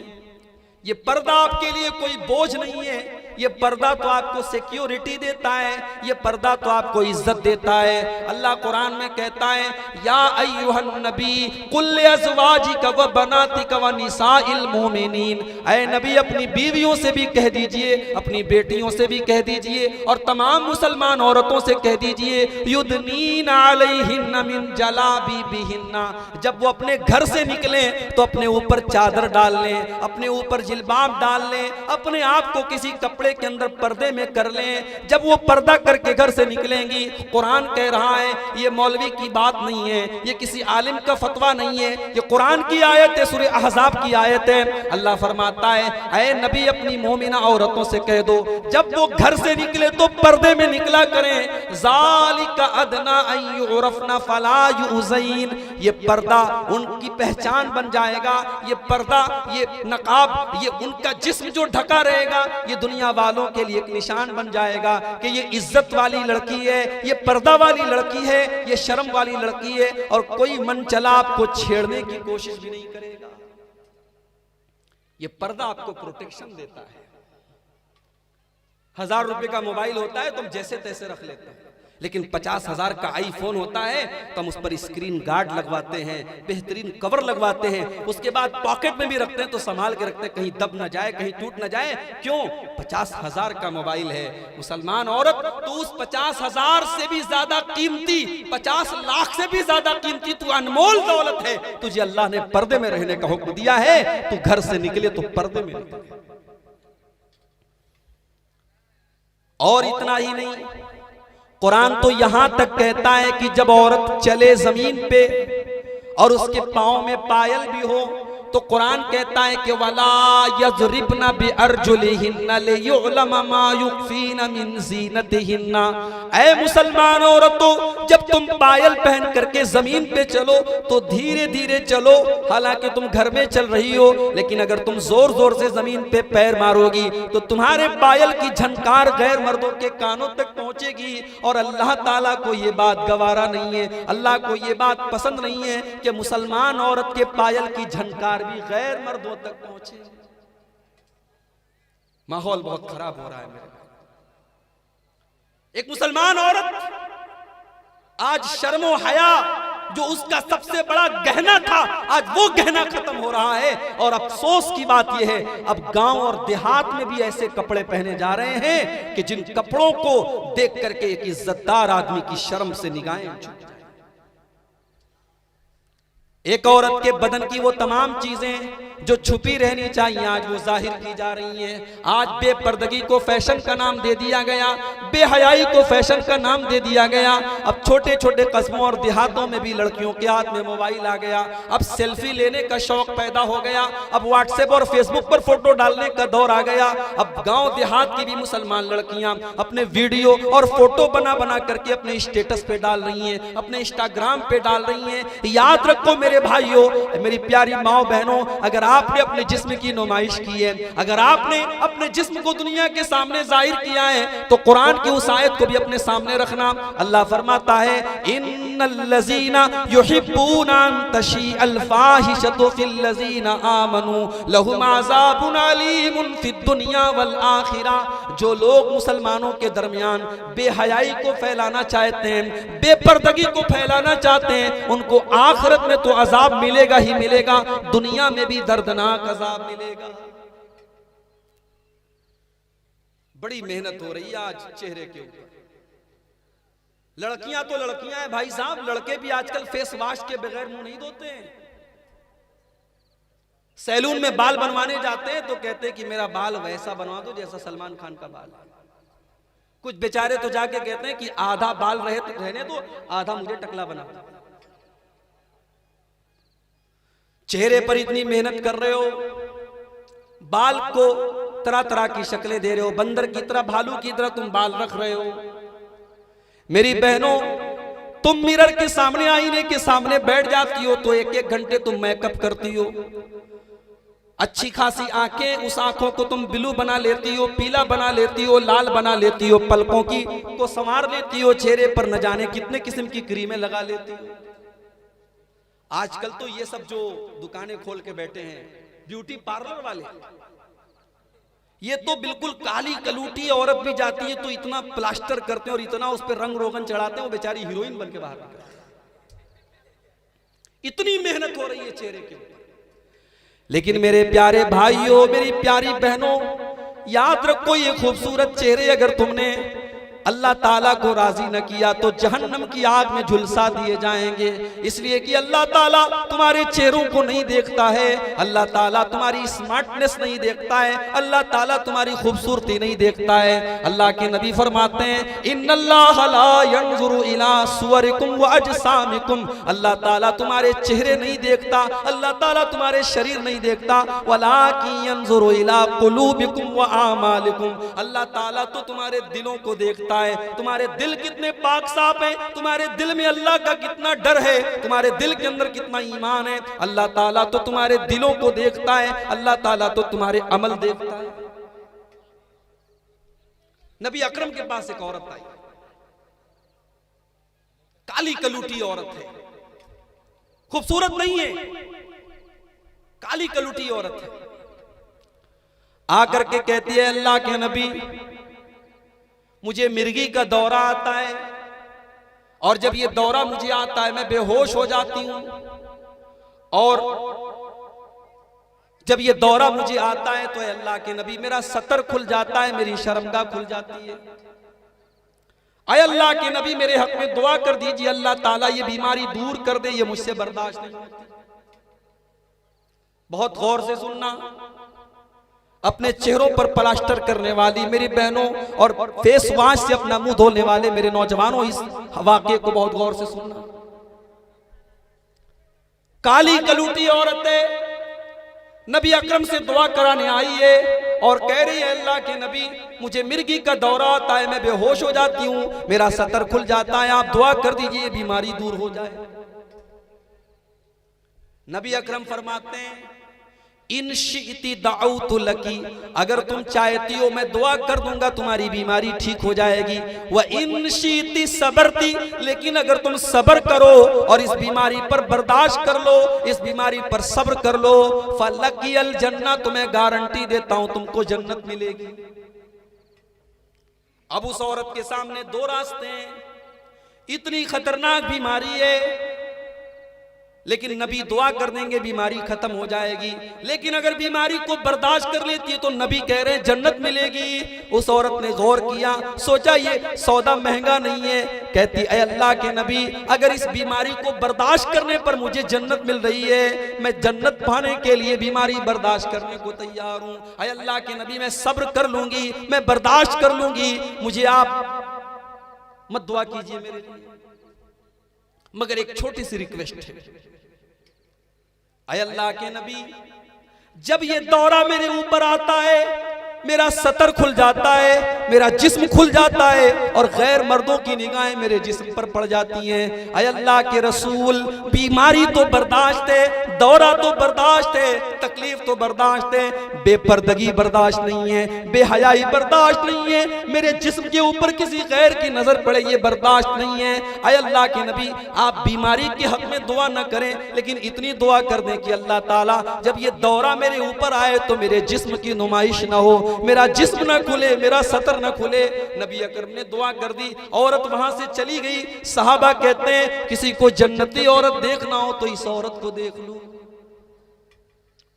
ये पर्दा आपके लिए कोई बोझ नहीं है। ये पर्दा तो आपको सिक्योरिटी देता है, ये पर्दा तो आपको इज्जत देता है। अल्लाह कुरान में कहता है या अय्युहन नबी कुल अज़वाजिका व बनातिका व निसाइल मोमिनीन, ऐ नबी अपनी बीवियों से भी कह दीजिए, अपनी बेटियों से भी कह दीजिए और तमाम मुसलमान औरतों से कह दीजिए युदनीन अलैहिन्ना मिन जलाबिबिहिन्ना, जब वो अपने घर से निकले तो अपने ऊपर चादर डाल लें, अपने ऊपर जिल्बाब डाल लें, अपने आप को किसी कपड़े के अंदर पर्दे में कर लें। जब वो पर्दा करके घर से निकलेंगी, कुरान कह रहा है, ये मौलवी की बात नहीं है, ये किसी आलिम का फतवा नहीं है, ये कुरान की आयत है, सूरह अहज़ाब की आयत है। अल्लाह फरमाता है ऐ नबी अपनी मोमिना औरतों से कह दो जब वो घर से निकले तो पर्दे में निकला करें। ज़ालिका अदना अन युरफ़ना फला युज़ैन, ये पर्दा उनकी पहचान बन जाएगा, ये पर्दा, ये नकाब, ये उनका जिस्म जो ढका रहेगा, ये दुनिया वालों के लिए एक निशान बन जाएगा कि ये इज्जत वाली लड़की है, ये पर्दा वाली लड़की है, ये शर्म वाली लड़की है, और कोई मन चला आपको छेड़ने की कोशिश भी नहीं करेगा। ये पर्दा आपको प्रोटेक्शन देता है। 1000 रुपए का मोबाइल होता है तो हम जैसे तैसे रख लेते हैं, लेकिन 50,000 का आईफोन होता है तो हम उस पर स्क्रीन गार्ड लगवाते हैं, बेहतरीन कवर लगवाते हैं, उसके बाद पॉकेट में भी रखते हैं तो संभाल के रखते हैं कहीं दब ना जाए, कहीं टूट ना जाए। क्यों? 50,000 का मोबाइल है। मुसलमान औरत तो उस 50,000 से भी ज्यादा कीमती, 50 लाख से भी ज्यादा कीमती, तू अनमोल दौलत है, तुझे अल्लाह ने पर्दे में रहने का हुक्म दिया है। तू घर से निकले तो पर्दे में निकले। और इतना ही नहीं, कुरान तो यहां तक कहता है कि जब औरत चले जमीन पे और उसके पांव में पायल भी हो तो कुरान कहता है कि वला यज़रिबना बिअरजुलिहिन्ना लियुअलम मा युखफीना मिन ज़ीनतिहिन्ना। ऐ मुसलमान औरतों, जब तुम पायल पहन करके जमीन पे चलो तो धीरे धीरे चलो। हालांकि तुम घर में चल रही हो, लेकिन अगर तुम जोर जोर से जमीन पे पैर मारोगी तो तुम्हारे पायल की झनकार गैर मर्दों के कानों तक पहुंचेगी। और अल्लाह ताला को ये बात गवारा नहीं है, अल्लाह को ये बात पसंद नहीं है कि मुसलमान औरत के पायल की झनकार भी गैर मर्दों तक पहुंचे। माहौल बहुत खराब हो रहा है मेरे। एक मुसलमान औरत आज शर्मो हया जो उसका सबसे बड़ा गहना था, आज वो गहना खत्म हो रहा है। और अफसोस की बात यह है, अब गांव और देहात में भी ऐसे कपड़े पहने जा रहे हैं कि जिन कपड़ों को देख करके एक इज्जतदार आदमी की शर्म से निगाहें झुक जाएं। एक औरत के बदन की वो तमाम चीजें जो छुपी रहनी चाहिए आज वो जाहिर की जा रही हैं। आज बेपर्दगी को फैशन का नाम दे दिया गया, बेहयाई को फैशन का नाम दे दिया गया। अब छोटे छोटे कस्बों और देहातों में भी लड़कियों के हाथ में मोबाइल आ गया। अब सेल्फी लेने का शौक पैदा हो गया। अब व्हाट्सएप और फेसबुक पर फोटो डालने का दौर आ गया। अब गांव देहात की भी मुसलमान लड़कियां अपने वीडियो और फोटो बना बना करके अपने स्टेटस पे डाल रही हैं, अपने इंस्टाग्राम पे डाल रही हैं। याद रखो मेरे भाइयों, मेरी प्यारी माओ बहनों, अगर आपने अपने जिस्म की नुमाइश की है, अगर आपने अपने जिस्म को दुनिया के सामने जाहिर किया है, तो कुरान की उस आयत को भी अपने सामने रखना। अल्लाह फरमाता है, इन्नल्लज़ीना युहिब्बूना अन तशीअल फाहिशतु फिल्लज़ीना आमनू लहुम अज़ाबुन अलीमुन फिद दुनिया वल आखिरा। जो लोग मुसलमानों के दरमियान बेहयाई को फैलाना चाहते हैं, बेपर्दगी को फैलाना चाहते हैं, उनको आखिरत में तो अजाब मिलेगा ही मिलेगा, दुनिया में भी दर्दनाक अजाब मिलेगा। बड़ी मेहनत हो रही है आज चेहरे के ऊपर। लड़कियां तो लड़कियां हैं भाई साहब, लड़के भी आजकल फेस वॉश के बगैर मुंह नहीं धोते हैं। सैलून में बाल बनवाने जाते हैं तो कहते हैं कि मेरा बाल वैसा बनवा दो जैसा सलमान खान का बाल है। कुछ बेचारे तो जाके कहते हैं कि आधा बाल रहने दो, आधा मुझे टकला बना दो। चेहरे पर इतनी मेहनत कर रहे हो, बाल को तरह तरह की शक्लें दे रहे हो, बंदर की तरह, भालू की तरह तुम बाल रख रहे हो। मेरी बहनों, तुम मिरर के सामने, आईने के सामने बैठ जाती हो तो एक एक घंटे तुम मेकअप करती हो। अच्छी खासी आंखें, उस आंखों को तुम ब्लू बना लेती हो, पीला बना लेती हो, लाल बना लेती हो, पलकों की को संवार लेती हो, चेहरे पर न जाने कितने किस्म की क्रीमें लगा लेती हो। आजकल तो ये सब जो दुकानें खोल के बैठे हैं ब्यूटी पार्लर वाले, ये तो बिल्कुल काली कलूटी औरत भी जाती है तो इतना प्लास्टर करते हैं और इतना उस पर रंग रोगन चढ़ाते हैं, वो बेचारी हीरोइन बन के बाहर निकलती है। इतनी मेहनत हो रही है चेहरे के ऊपर। लेकिन मेरे प्यारे भाइयों, मेरी प्यारी बहनों, याद रखो, ये खूबसूरत चेहरे अगर तुमने अल्लाह ताला को राजी न किया तो जहन्नम की आग में झुलसा दिए जाएंगे। इसलिए कि अल्लाह ताला तुम्हारे चेहरों को नहीं देखता है, अल्लाह ताला तुम्हारी स्मार्टनेस नहीं देखता है, अल्लाह ताला तुम्हारी खूबसूरती नहीं देखता है। अल्लाह के नबी फरमाते हैं, इन्नल्लाह ला यंजुरु इला सुवरिकुम व अजसामिकुम। अल्लाह ताला तुम्हारे चेहरे नहीं देखता, अल्लाह ताला तुम्हारे शरीर नहीं देखता, वलाकिन यंजुरु इला कुलूबिकुम व आमालिकुम। अल्लाह ताला तो तुम्हारे दिलों को देखता है, तुम्हारे दिल कितने पाक साफ हैं, तुम्हारे दिल में अल्लाह का कितना डर है, तुम्हारे दिल के अंदर कितना ईमान है। अल्लाह ताला तो तुम्हारे दिलों को देखता है, अल्लाह ताला तो तुम्हारे अमल देखता है। नबी अकरम के पास एक औरत आई, काली कलूटी औरत है, खूबसूरत नहीं है, काली कलूटी औरत है। आकर के कहती है, अल्लाह के नबी, मुझे मिर्गी का दौरा आता है और जब ये दौरा मुझे आता है मैं बेहोश हो जाती हूं, और जब ये दौरा मुझे आता है तो अल्लाह के नबी मेरा सतर खुल जाता है, मेरी शर्मगाह खुल जाती है। अय अल्लाह के नबी, मेरे हक में दुआ कर दीजिए, अल्लाह ताला ये बीमारी दूर कर दे, ये मुझसे बर्दाश्त नहीं होती। बहुत गौर से सुनना, अपने चेहरों पर प्लास्टर करने वाली मेरी बहनों और फेस वॉश से अपना मुंह धोने वाले मेरे नौजवानों, इस वाक़े को बहुत गौर से सुनना। काली कलूटी औरतें नबी अकरम से दुआ कराने आई है और कह रही है अल्लाह के नबी मुझे मिर्गी का दौरा आता है, मैं बेहोश हो जाती हूँ, मेरा सतर खुल जाता है, आप दुआ कर दीजिए बीमारी दूर हो जाए। नबी अकरम फरमाते हैं इन शिअति दअउतु लकी, अगर तुम चाहती हो मैं दुआ कर दूंगा तुम्हारी बीमारी ठीक हो जाएगी। व इन शिअति सबरती, लेकिन अगर तुम सब्र करो और इस बीमारी पर बर्दाश्त कर लो, इस बीमारी पर सब्र कर लो, फलकियल जन्नत, तुम्हें गारंटी देता हूं तुमको जन्नत मिलेगी। अब उस औरत के सामने दो रास्ते हैं, इतनी खतरनाक बीमारी है, लेकिन नबी दुआ कर देंगे बीमारी खत्म हो जाएगी। लेकिन अगर बीमारी को बर्दाश्त कर लेती है तो नबी कह रहे हैं जन्नत मिलेगी। उस औरत ने गौर किया, सोचा ये सौदा महंगा नहीं है, कहती ऐ अल्लाह के नबी अगर इस बीमारी को बर्दाश्त करने पर मुझे जन्नत मिल रही है, मैं जन्नत पाने के लिए बीमारी बर्दाश्त करने को तैयार हूं। ऐ अल्लाह के नबी मैं सब्र कर लूंगी, मैं बर्दाश्त कर लूंगी, मुझे आप मत दुआ कीजिए मेरे लिए, मगर एक छोटी सी रिक्वेस्ट है। ऐ अल्लाह के नबी जब ये दौरा मेरे ऊपर आता है, मेरा सतर खुल जाता है, मेरा जिस्म खुल जाता है और गैर मर्दों की निगाहें मेरे जिस्म पर पड़ जाती हैं। ऐ अल्लाह के रसूल बीमारी तो बर्दाश्त है, दौरा तो बर्दाश्त है, तकलीफ तो बर्दाश्त है, बेपर्दगी बर्दाश्त नहीं है, बेहयाई बर्दाश्त नहीं है, मेरे जिस्म के ऊपर किसी गैर की नजर पड़े ये बर्दाश्त नहीं है। ऐ अल्लाह के नबी आप बीमारी के हक में दुआ न करें, लेकिन इतनी दुआ कर दें कि अल्लाह ताला जब ये दौरा मेरे ऊपर आए तो मेरे जिस्म की नुमाइश ना हो, मेरा जिस्म ना खुले, मेरा सतर ना खुले। नबी अकरम ने दुआ कर दी, औरत वहां से चली गई। सहाबा कहते हैं किसी को जन्नती औरत देखना हो तो इस औरत को देख लो,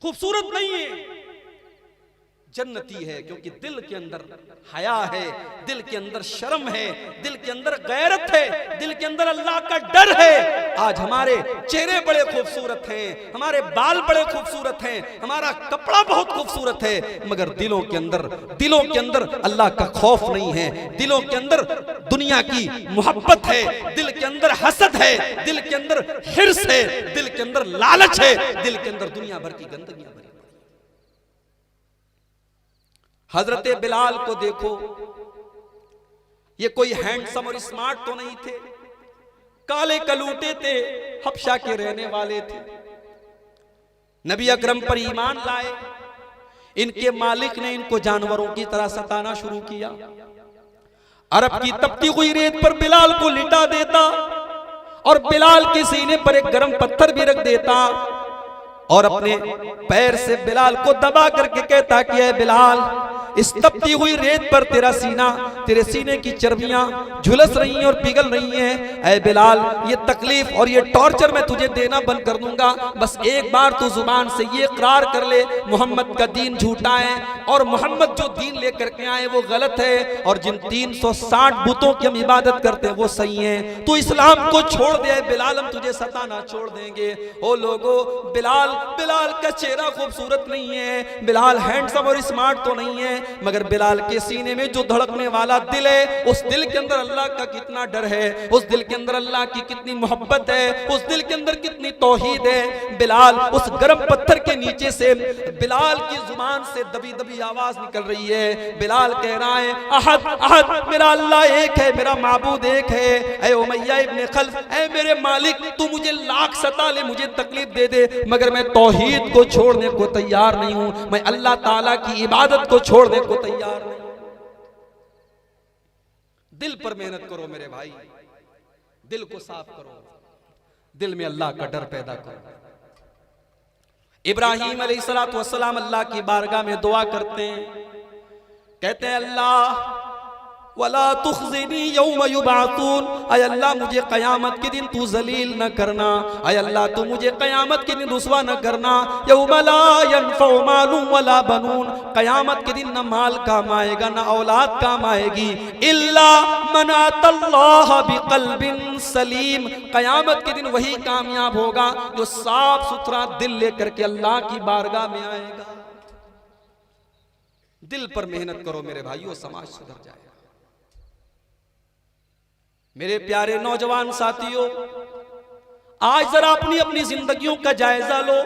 खूबसूरत नहीं है, जन्नती है, क्योंकि दिल के अंदर हया है, दिल के अंदर शर्म है, दिल के अंदर गैरत है, दिल के अंदर अल्लाह का डर है। आज हमारे चेहरे बड़े खूबसूरत हैं, हमारे बाल बड़े खूबसूरत हैं, हमारा कपड़ा बहुत खूबसूरत है, मगर दिलों के अंदर अल्लाह का खौफ नहीं है, दिलों के अंदर दुनिया की मोहब्बत है, दिल के अंदर हसद है, दिल के अंदर हिर्स है, दिल के अंदर लालच है, दिल के अंदर दुनिया भर की गंदगियां भरी। हजरत बिलाल को देखो, ये कोई हैंडसम और स्मार्ट तो नहीं थे, काले कलूटे थे, हबशा के रहने वाले थे, नबी अकरम पर ईमान लाए। इनके मालिक ने इनको जानवरों की तरह सताना शुरू किया। अरब की तपती हुई रेत पर बिलाल को लिटा देता और बिलाल के सीने पर एक गर्म पत्थर भी रख देता और अपने पैर से बिलाल को दबा करके कहता कि ऐ बिलाल, इस तपती हुई रेत पर तेरे सीने की चर्बियां झुलस रही हैं और पिघल रही हैं। ऐ बिलाल, ये तकलीफ और ये टॉर्चर मैं तुझे देना बंद कर दूंगा, बस एक बार तू जुबान से ये इकरार कर ले मोहम्मद का दीन झूठा है और मोहम्मद जो दीन लेकर के आए वो गलत है और जिन 360 बुतों की हम इबादत करते हैं वो सही है। तू इस्लाम को छोड़ दे बिलाल, हम तुझे सताना छोड़ देंगे। ओ लोगो, बिलाल का चेहरा खूबसूरत नहीं है, बिलाल हैंडसम और स्मार्ट तो नहीं है, मगर बिलाल के सीने में जो धड़कने वाला दिल है, उस दिल के अंदर अल्लाह का कितना डर है, उस दिल के अंदर अल्लाह की कितनी मोहब्बत है, उस दिल के अंदर कितनी तौहीद है। बिलाल, उस गर्म पत्थर के नीचे से बिलाल की जुबान से दबी दबी आवाज निकल रही है। बिलाल कह रहा है अहद अहद, मेरा अल्लाह एक है, मेरा माबूद एक है। ऐ उमैया इब्ने खल्फ, ऐ मेरे मालिक, तू मुझे लाख सता ले, मुझे तकलीफ दे दे, मगर मैं तौहीद को छोड़ने को तैयार नहीं हूं, मैं अल्लाह ताला की इबादत को छोड़ने को तैयार नहीं। दिल पर मेहनत करो मेरे भाई, दिल को साफ करो, दिल में अल्लाह का डर पैदा करो। इब्राहीम अलैहिस्सलातु वस्सलाम अल्लाह की बारगाह में दुआ करते हैं, कहते हैं अल्लाह वला तुखज़िनी यौम युबअतून, ऐ अल्लाह मुझे क़यामत के दिन तू जलील न करना, ऐ अल्लाह तू मुझे क़यामत के दिन रुसवा न करना। यौम ला यनफ़उ मालुन वला बनून, क़यामत के दिन न माल काम आएगा न औलाद काम आएगी, इल्ला मन अतल्लाह बिक़ल्बिन सलीम, क़यामत के दिन वही कामयाब होगा जो साफ सुथरा दिल लेकर के अल्लाह की बारगाह में आएगा। दिल पर मेहनत करो मेरे भाइयों, समाज सुधर जाएगा। मेरे प्यारे नौजवान साथियों, आज जरा अपनी अपनी जिंदगियों का जायजा लो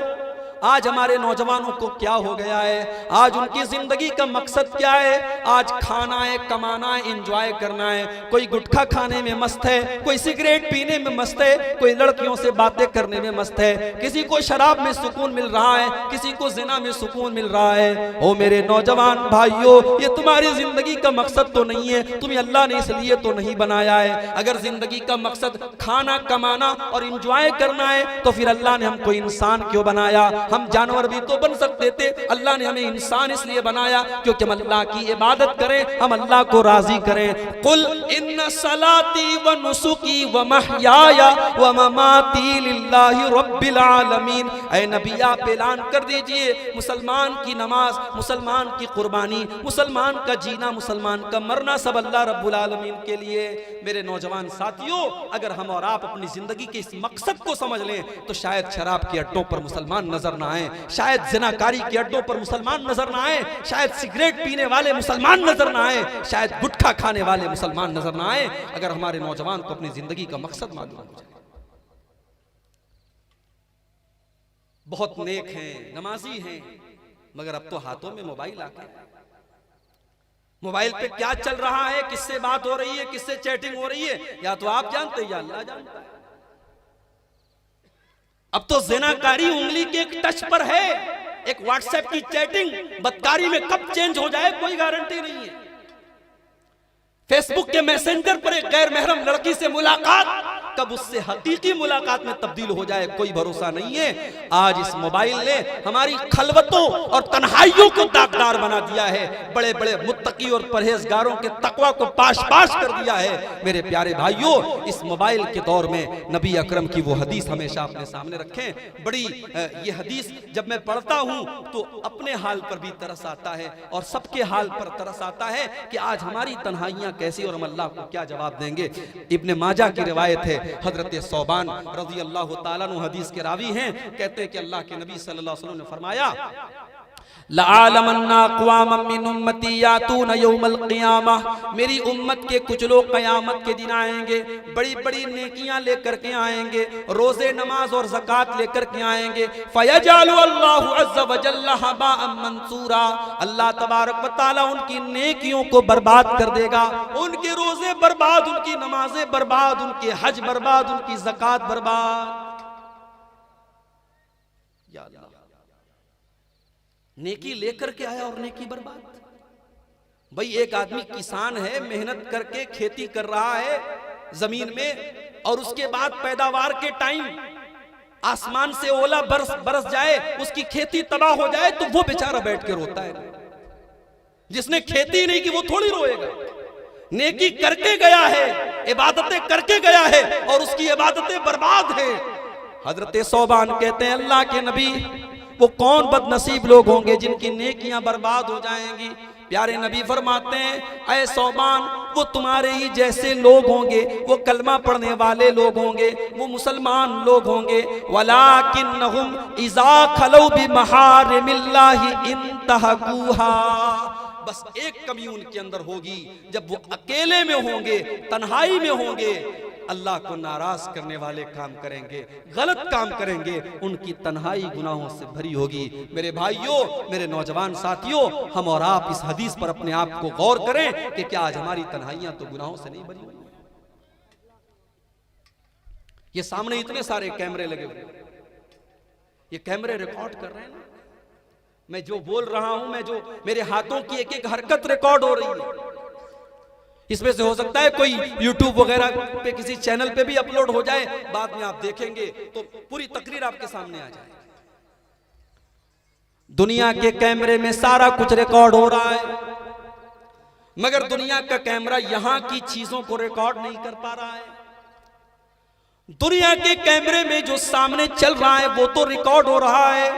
आज हमारे नौजवानों को क्या हो गया है, आज उनकी जिंदगी का मकसद क्या है। आज खाना है, कमाना है, एंजॉय करना है। कोई गुटखा खाने में मस्त है, कोई सिगरेट पीने में मस्त है, कोई लड़कियों से बातें करने में मस्त है, किसी को शराब में सुकून मिल रहा है, किसी को जिना में सुकून मिल रहा है। ओ मेरे नौजवान भाइयों, ये तुम्हारी जिंदगी का मकसद तो नहीं है, तुम्हें अल्लाह ने इसलिए तो नहीं बनाया है। अगर जिंदगी का मकसद खाना, कमाना और एंजॉय करना है तो फिर अल्लाह ने हमको इंसान क्यों बनाया। हम जानवर भी तो बन सकते थे, अल्लाह ने हमें इंसान इसलिए बनाया क्योंकि हम अल्लाह की इबादत करें, हम अल्लाह को राजी करें। कुल इन्ना सलाती व नुसुकी व महयाया व ममाती लिल्लाहि रब्बिल आलमीन। ऐ नबी आप ऐलान कर दीजिए, मुसलमान की नमाज, मुसलमान की कुर्बानी, मुसलमान का जीना, मुसलमान का मरना सब अल्लाह रब्बुल आलमीन के लिए। मेरे नौजवान साथियों, अगर हम और आप अपनी जिंदगी के इस मकसद को समझ लें तो शायद शराब के अड्डों पर मुसलमान नजर ना आए, शायद जिनाकारी के अड्डों पर मुसलमान नजर ना आए, शायद सिगरेट पीने वाले मुसलमान नजर ना आए, शायद गुटखा खाने वाले मुसलमान नजर ना आए, अगर हमारे नौजवान को अपनी जिंदगी का मकसद मालूम हो जाए। बहुत नेक हैं, नमाजी हैं, मगर अब तो हाथों में मोबाइल आ गया। मोबाइल पे क्या चल रहा है, किससे बात हो रही है, किससे चैटिंग हो रही है, या तो आप जानते हैं या अल्लाह जानता है। अब तो ज़िनाकारी उंगली के एक टच पर है। एक व्हाट्सएप की चैटिंग बदकारी में कब चेंज हो जाए कोई गारंटी नहीं है। फेसबुक के मैसेंजर पर एक गैर महरम लड़की से मुलाकात कब उससे हकीकी मुलाकात में तब्दील हो जाए कोई भरोसा नहीं है। आज इस मोबाइल ने हमारी खलवतों और तन्हाइयों को दागदार बना दिया है, बड़े बड़े मुत्तकी और परहेजगारों के तकवा को पाश पाश कर दिया है। मेरे प्यारे भाइयों, इस मोबाइल के दौर में नबी अकरम की वो हदीस हमेशा अपने सामने रखें। बड़ी ये हदीस जब मैं पढ़ता हूं तो अपने हाल पर भी तरस आता है और सबके हाल पर तरस आता है कि आज हमारी तन्हाइयां कैसी और हम अल्लाह को क्या जवाब देंगे। इब्ने माजा की रिवायत है, हजरत सौबान रज़ी अल्लाह ताला अन्हु हदीस के रावी हैं, कहते हैं कि अल्लाह के नबी सल्लल्लाहु अलैहि वसल्लम ने फरमाया, लआलमन्ना अक़वामम मिन उम्मती यातूना यौमल क़ियामह, मेरी उम्मत के कुछ लोग क़यामत के दिन आएंगे, बड़ी बड़ी नेकियां लेकर के आएंगे, रोजे नमाज और ज़कात लेकर के आएंगे। फ़यजअलु अल्लाहु अज़्ज़ा व जल्ला हबाअम मंसूरा, अल्लाह तबारक व तआला उनकी नेकियों को बर्बाद कर देगा, उनके रोजे बर्बाद, उनकी नमाजें बर्बाद, उनके हज बर्बाद, उनकी ज़कात बर्बाद। या अल्लाह, नेकी लेकर के आया और नेकी बर्बाद। भाई एक आदमी किसान है, मेहनत करके खेती कर रहा है जमीन में, और उसके बाद पैदावार के टाइम आसमान से ओला बरस जाए, उसकी खेती तबाह हो जाए, तो वो बेचारा बैठ के रोता है। जिसने खेती नहीं की वो थोड़ी रोएगा। नेकी करके गया है, इबादतें करके गया है और उसकी इबादतें बर्बाद है। हजरत सौबान कहते हैं, अल्लाह के नबी, वो कौन बदनसीब लोग होंगे जिनकी नेकियां बर्बाद हो जाएंगी। प्यारे नबी फरमाते हैं, ऐ सौबान, वो तुम्हारे ही जैसे लोग होंगे, वो कलमा पढ़ने वाले लोग होंगे, वो मुसलमान लोग होंगे। वलाकिन्नहुम इज़ा खलौ बिमहारिमिल्लाहि इंतहकूहा, बस एक कमी उनके अंदर होगी, जब वो अकेले में होंगे, तन्हाई में होंगे, अल्लाह को नाराज करने वाले काम करेंगे, गलत काम करेंगे, उनकी तन्हाई गुनाहों से भरी होगी। मेरे भाइयों, मेरे नौजवान साथियों, हम और आप इस हदीस पर अपने आप को गौर करें कि क्या आज हमारी तन्हाइयां तो गुनाहों से नहीं भरी हुई। ये सामने इतने सारे कैमरे लगे हुए, ये कैमरे रिकॉर्ड कर रहे हैं ना, मैं जो बोल रहा हूं, मैं जो मेरे हाथों की एक एक हरकत रिकॉर्ड हो रही है। इसमें से हो सकता है कोई YouTube वगैरह पे किसी चैनल पे भी अपलोड हो जाए, बाद में आप देखेंगे तो पूरी तकरीर आपके सामने आ जाए। दुनिया के कैमरे में सारा कुछ रिकॉर्ड हो रहा है, मगर दुनिया का कैमरा यहां की चीजों को रिकॉर्ड नहीं कर पा रहा है। दुनिया के कैमरे में जो सामने चल रहा है वो तो रिकॉर्ड हो रहा है,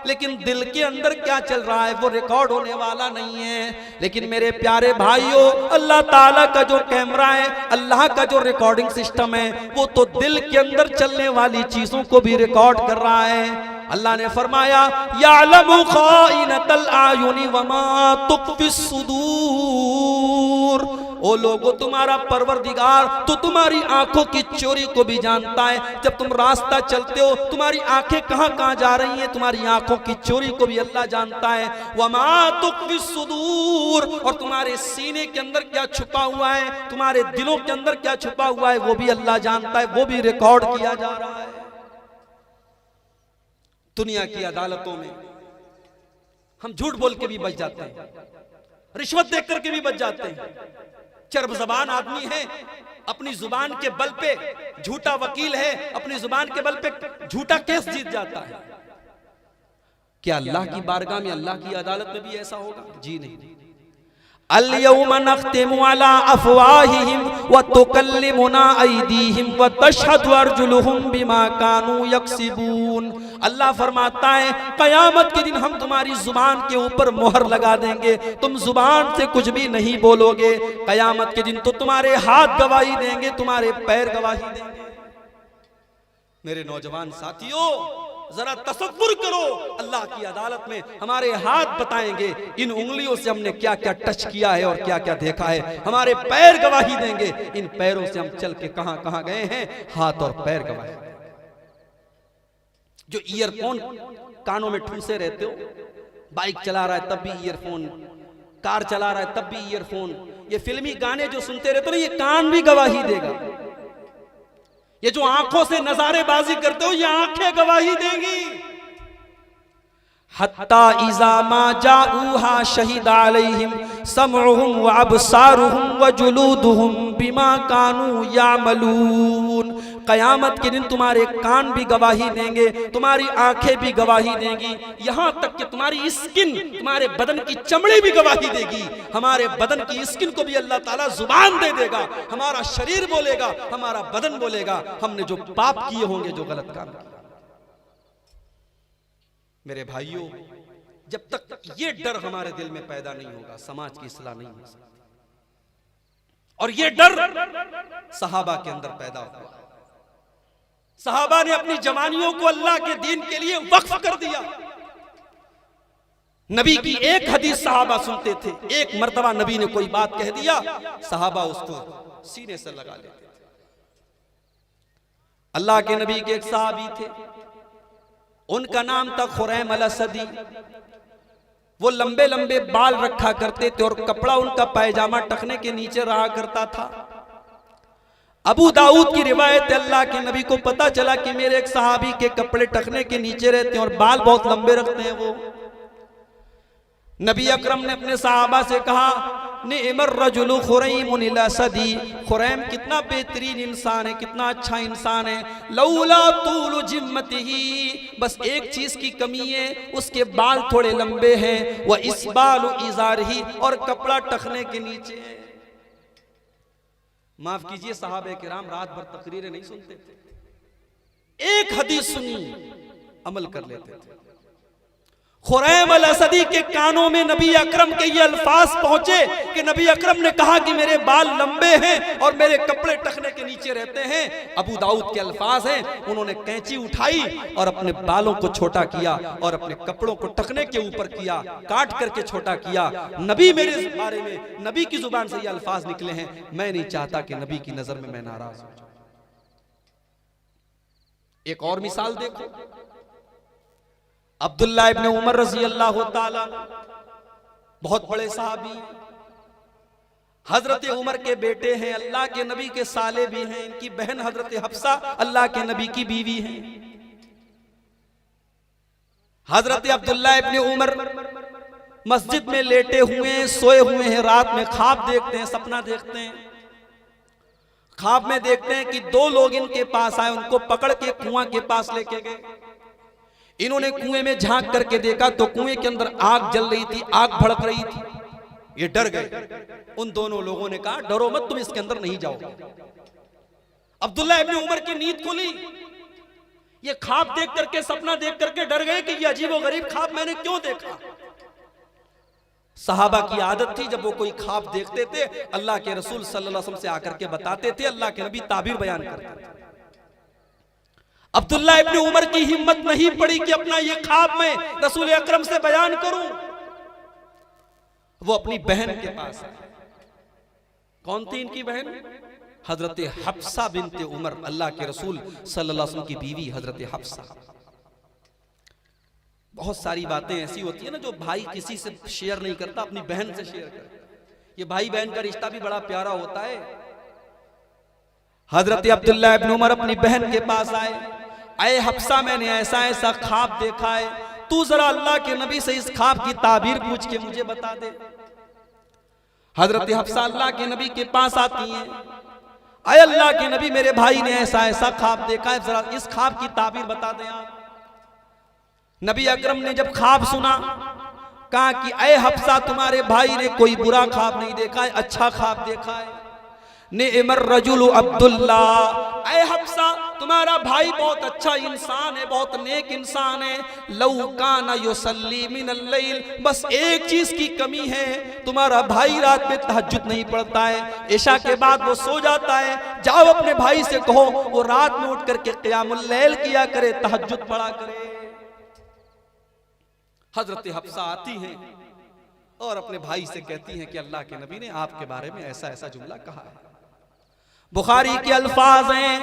लेकिन दिल के अंदर क्या चल रहा है वो रिकॉर्ड होने वाला नहीं है। लेकिन मेरे प्यारे भाइयों, अल्लाह ताला का जो कैमरा है, अल्लाह का जो रिकॉर्डिंग सिस्टम है, वो तो दिल के अंदर चलने वाली चीजों को भी रिकॉर्ड कर रहा है। अल्लाह ने फरमाया, यालमु खाइनतल आयुनि वमा तुख्फिस सुदूर, ओ ओ लोगों, तुम्हारा परवरदिगार तो तुम्हारी आंखों की चोरी को भी जानता है। जब तुम रास्ता चलते हो, तुम्हारी आंखें कहां कहां जा रही हैं, तुम्हारी आंखों की चोरी को भी अल्लाह जानता है। वमा तुख्फी सुदूर, और तुम्हारे सीने के अंदर क्या छुपा हुआ है, तुम्हारे दिलों के अंदर क्या छुपा हुआ है, वो भी अल्लाह जानता है, वो भी रिकॉर्ड किया जा रहा है। दुनिया की अदालतों में हम झूठ बोल के भी बच जाते हैं, रिश्वत देख करके भी बच जाते हैं। चर्ब जबान आदमी है, अपनी जुबान के बल पे झूठा वकील है, अपनी जुबान के बल पे झूठा केस जीत जाता है। क्या अल्लाह की बारगाह में, अल्लाह की अदालत में भी ऐसा होगा? जी नहीं। अल-यौमा नख्तिमु अला अफ़वाहिहिम व तुकल्लिमुना अयदीहिम व तशहदु अर्जुलुहुम बिमा कानू यक्सिबून। अल्लाह फरमाता है, कयामत के दिन हम तुम्हारी जुबान के ऊपर मोहर लगा देंगे, तुम जुबान से कुछ भी नहीं बोलोगे। कयामत के दिन तो तुम्हारे हाथ गवाही देंगे, तुम्हारे पैर गवाही देंगे। मेरे नौजवान साथियों, जरा तसव्वुर करो, अल्लाह की अदालत में हमारे हाथ बताएंगे इन उंगलियों से हमने क्या क्या टच किया है और क्या क्या देखा है। हमारे पैर गवाही देंगे, इन पैरों से हम चल के कहां कहां गए हैं। हाथ और पैर गवाही। जो ईयरफोन कानों में ठूसे रहते हो, बाइक चला रहा है तब भी ईयरफोन, कार चला रहा है तब भी ईयरफोन, ये फिल्मी गाने जो सुनते रहते हो, ये कान भी गवाही देगा। ये जो आंखों से नजारेबाजी करते हो, ये आंखें गवाही देंगी। हत्ता इज़ा मा जाऊहा शहीद अलैहिम समउहुम व अबसारुहुम व जुलूदुहुम बिमा कानू यामलून। कयामत के दिन तुम्हारे कान भी गवाही देंगे, तुम्हारी आंखें भी गवाही देंगी, यहां तक कि तुम्हारी स्किन, तुम्हारे बदन की चमड़ी भी गवाही देगी। हमारे बदन की स्किन को भी अल्लाह ताला जुबान दे देगा, हमारा शरीर बोलेगा, हमारा बदन बोलेगा, हमने जो पाप किए होंगे, जो गलत काम किए। मेरे भाइयों, जब तक ये डर हमारे दिल में पैदा नहीं होगा, समाज की इस्लाह नहीं हो सकती। और ये डर सहाबा के अंदर पैदा हुआ। सहाबा ने अपनी जवानियों को अल्लाह के दीन के लिए वक्फ कर दिया। नबी की एक हदीस सहाबा सुनते थे, एक मर्तबा नबी ने कोई बात कह दिया, सहाबा उसको सीने से लगा लेते थे। अल्लाह के नबी के एक सहाबी थे, उनका नाम था खुरैम अल-असदी। वो लंबे लंबे बाल रखा करते थे और कपड़ा उनका पायजामा टखने के नीचे रहा करता था। अबू दाऊद की रिवायत, अल्लाह के नबी को पता चला कि मेरे एक सहाबी के कपड़े टखने के नीचे रहते हैं और बाल बहुत लंबे रखते हैं। वो नबी अकरम ने अपने सहाबा से कहा, निअमर रजुलु खुरैमुन अल-असदी, खुरैम कितना बेहतरीन इंसान है, कितना अच्छा इंसान है। लौला तूलु जिम्मतिही, बस एक चीज की कमी है, उसके बाल थोड़े लंबे हैं। व इसबालु इजारही, और कपड़ा टखने के नीचे है। माफ कीजिए, सहाबे किराम रात भर तकरीरें नहीं सुनते थे, एक हदीस सुनी अमल कर लेते थे। खुरैम अल-असदी के कानों में नबी अकरम के ये अल्फाज पहुंचे कि नबी अकरम ने कहा कि मेरे बाल लंबे हैं और मेरे कपड़े टखने के नीचे रहते हैं। अबू दाऊद के अल्फाज हैं। उन्होंने कैंची उठाई और अपने बालों को छोटा किया और अपने कपड़ों को टखने के ऊपर किया, काट करके छोटा किया। नबी मेरे बारे में, नबी की जुबान से ये अल्फाज निकले हैं, मैं नहीं चाहता कि नबी की नजर में मैं नाराज हो जाऊं। एक और मिसाल देखो, अब्दुल्ला इब्ने उमर रजी अल्लाह ताला, बहुत बड़े सहाबी, हजरत उमर के बेटे हैं, अल्लाह के नबी के साले भी हैं। इनकी बहन हजरत हफ्सा अल्लाह के नबी की बीवी हैं। हजरत अब्दुल्ला इब्ने उमर मस्जिद में लेटे हुए हैं, सोए हुए हैं, रात में ख्वाब देखते हैं, सपना देखते हैं। ख्वाब में देखते हैं कि दो लोग इनके पास आए, उनको पकड़ के कुआं के पास लेके गए। इन्होंने कुएं में झांक करके देखा तो कुएं के अंदर आग जल रही थी, आग भड़क रही थी। ये डर गए। उन दोनों लोगों ने कहा, डरो मत, तुम इसके अंदर नहीं जाओ। अब्दुल्ला इब्ने उमर की नींद खुली। ये ख्वाब देख करके, सपना देख करके डर गए कि ये अजीबोगरीब ख्वाब मैंने क्यों देखा। सहाबा की आदत थी, जब वो कोई ख्वाब देखते थे अल्लाह के रसूल सल्लल्लाहु अलैहि वसल्लम से आकर के बताते थे, अल्लाह के नबी ताबीर बयान करते थे। अब्दुल्ला इब्ने उमर की हिम्मत नहीं पड़ी कि अपना ये ख्वाब मैं रसूल अकरम से बयान करूं। वो अपनी बहन के पास आए, कौन थी इनकी बहन? हजरत हफ्सा बिनते उमर, अल्लाह के रसूल सल्लल्लाहु अलैहि वसल्लम की बीवी हजरत हफ्सा। बहुत सारी बातें ऐसी होती है ना जो भाई किसी से शेयर नहीं करता, अपनी बहन से शेयर करता। ये भाई बहन का रिश्ता भी बड़ा प्यारा होता है। हजरत अब्दुल्लाह इब्न उमर अपनी बहन के पास आए, अये हफ्सा मैंने ऐसा ऐसा ख्वाब देखा है, तू जरा अल्लाह के नबी से इस ख्वाब की ताबीर पूछ के मुझे बता दे। हजरत हफ्सा अल्लाह के नबी के पास आती हैं, अये अल्लाह के नबी मेरे भाई ने ऐसा ऐसा ख्वाब देखा है, जरा इस ख्वाब की ताबीर बता दें आप। नबी अकरम ने जब ख्वाब सुना, कहा कि अये हफ्सा तुम्हारे भाई ने कोई बुरा ख्वाब नहीं देखा है, अच्छा ख्वाब देखा है। नेमर रजुल अब्दुल्ला, अये हफ्सा तुम्हारा भाई बहुत अच्छा इंसान है, बहुत नेक इंसान है। लौ काना युसल्ली मिनल लैल, बस एक चीज की कमी है, तुम्हारा भाई रात में तहज्जुद नहीं पढ़ता है, इशा के बाद वो सो जाता है। जाओ अपने भाई से कहो वो रात में उठ करके क़ियामुल लैल किया करे, तहज्जुद पढ़ा करे। हजरत हफ्सा आती हैं और अपने भाई से कहती हैं कि अल्लाह के नबी ने आपके बारे में ऐसा ऐसा जुमला कहा है। बुखारी के अल्फाज हैं,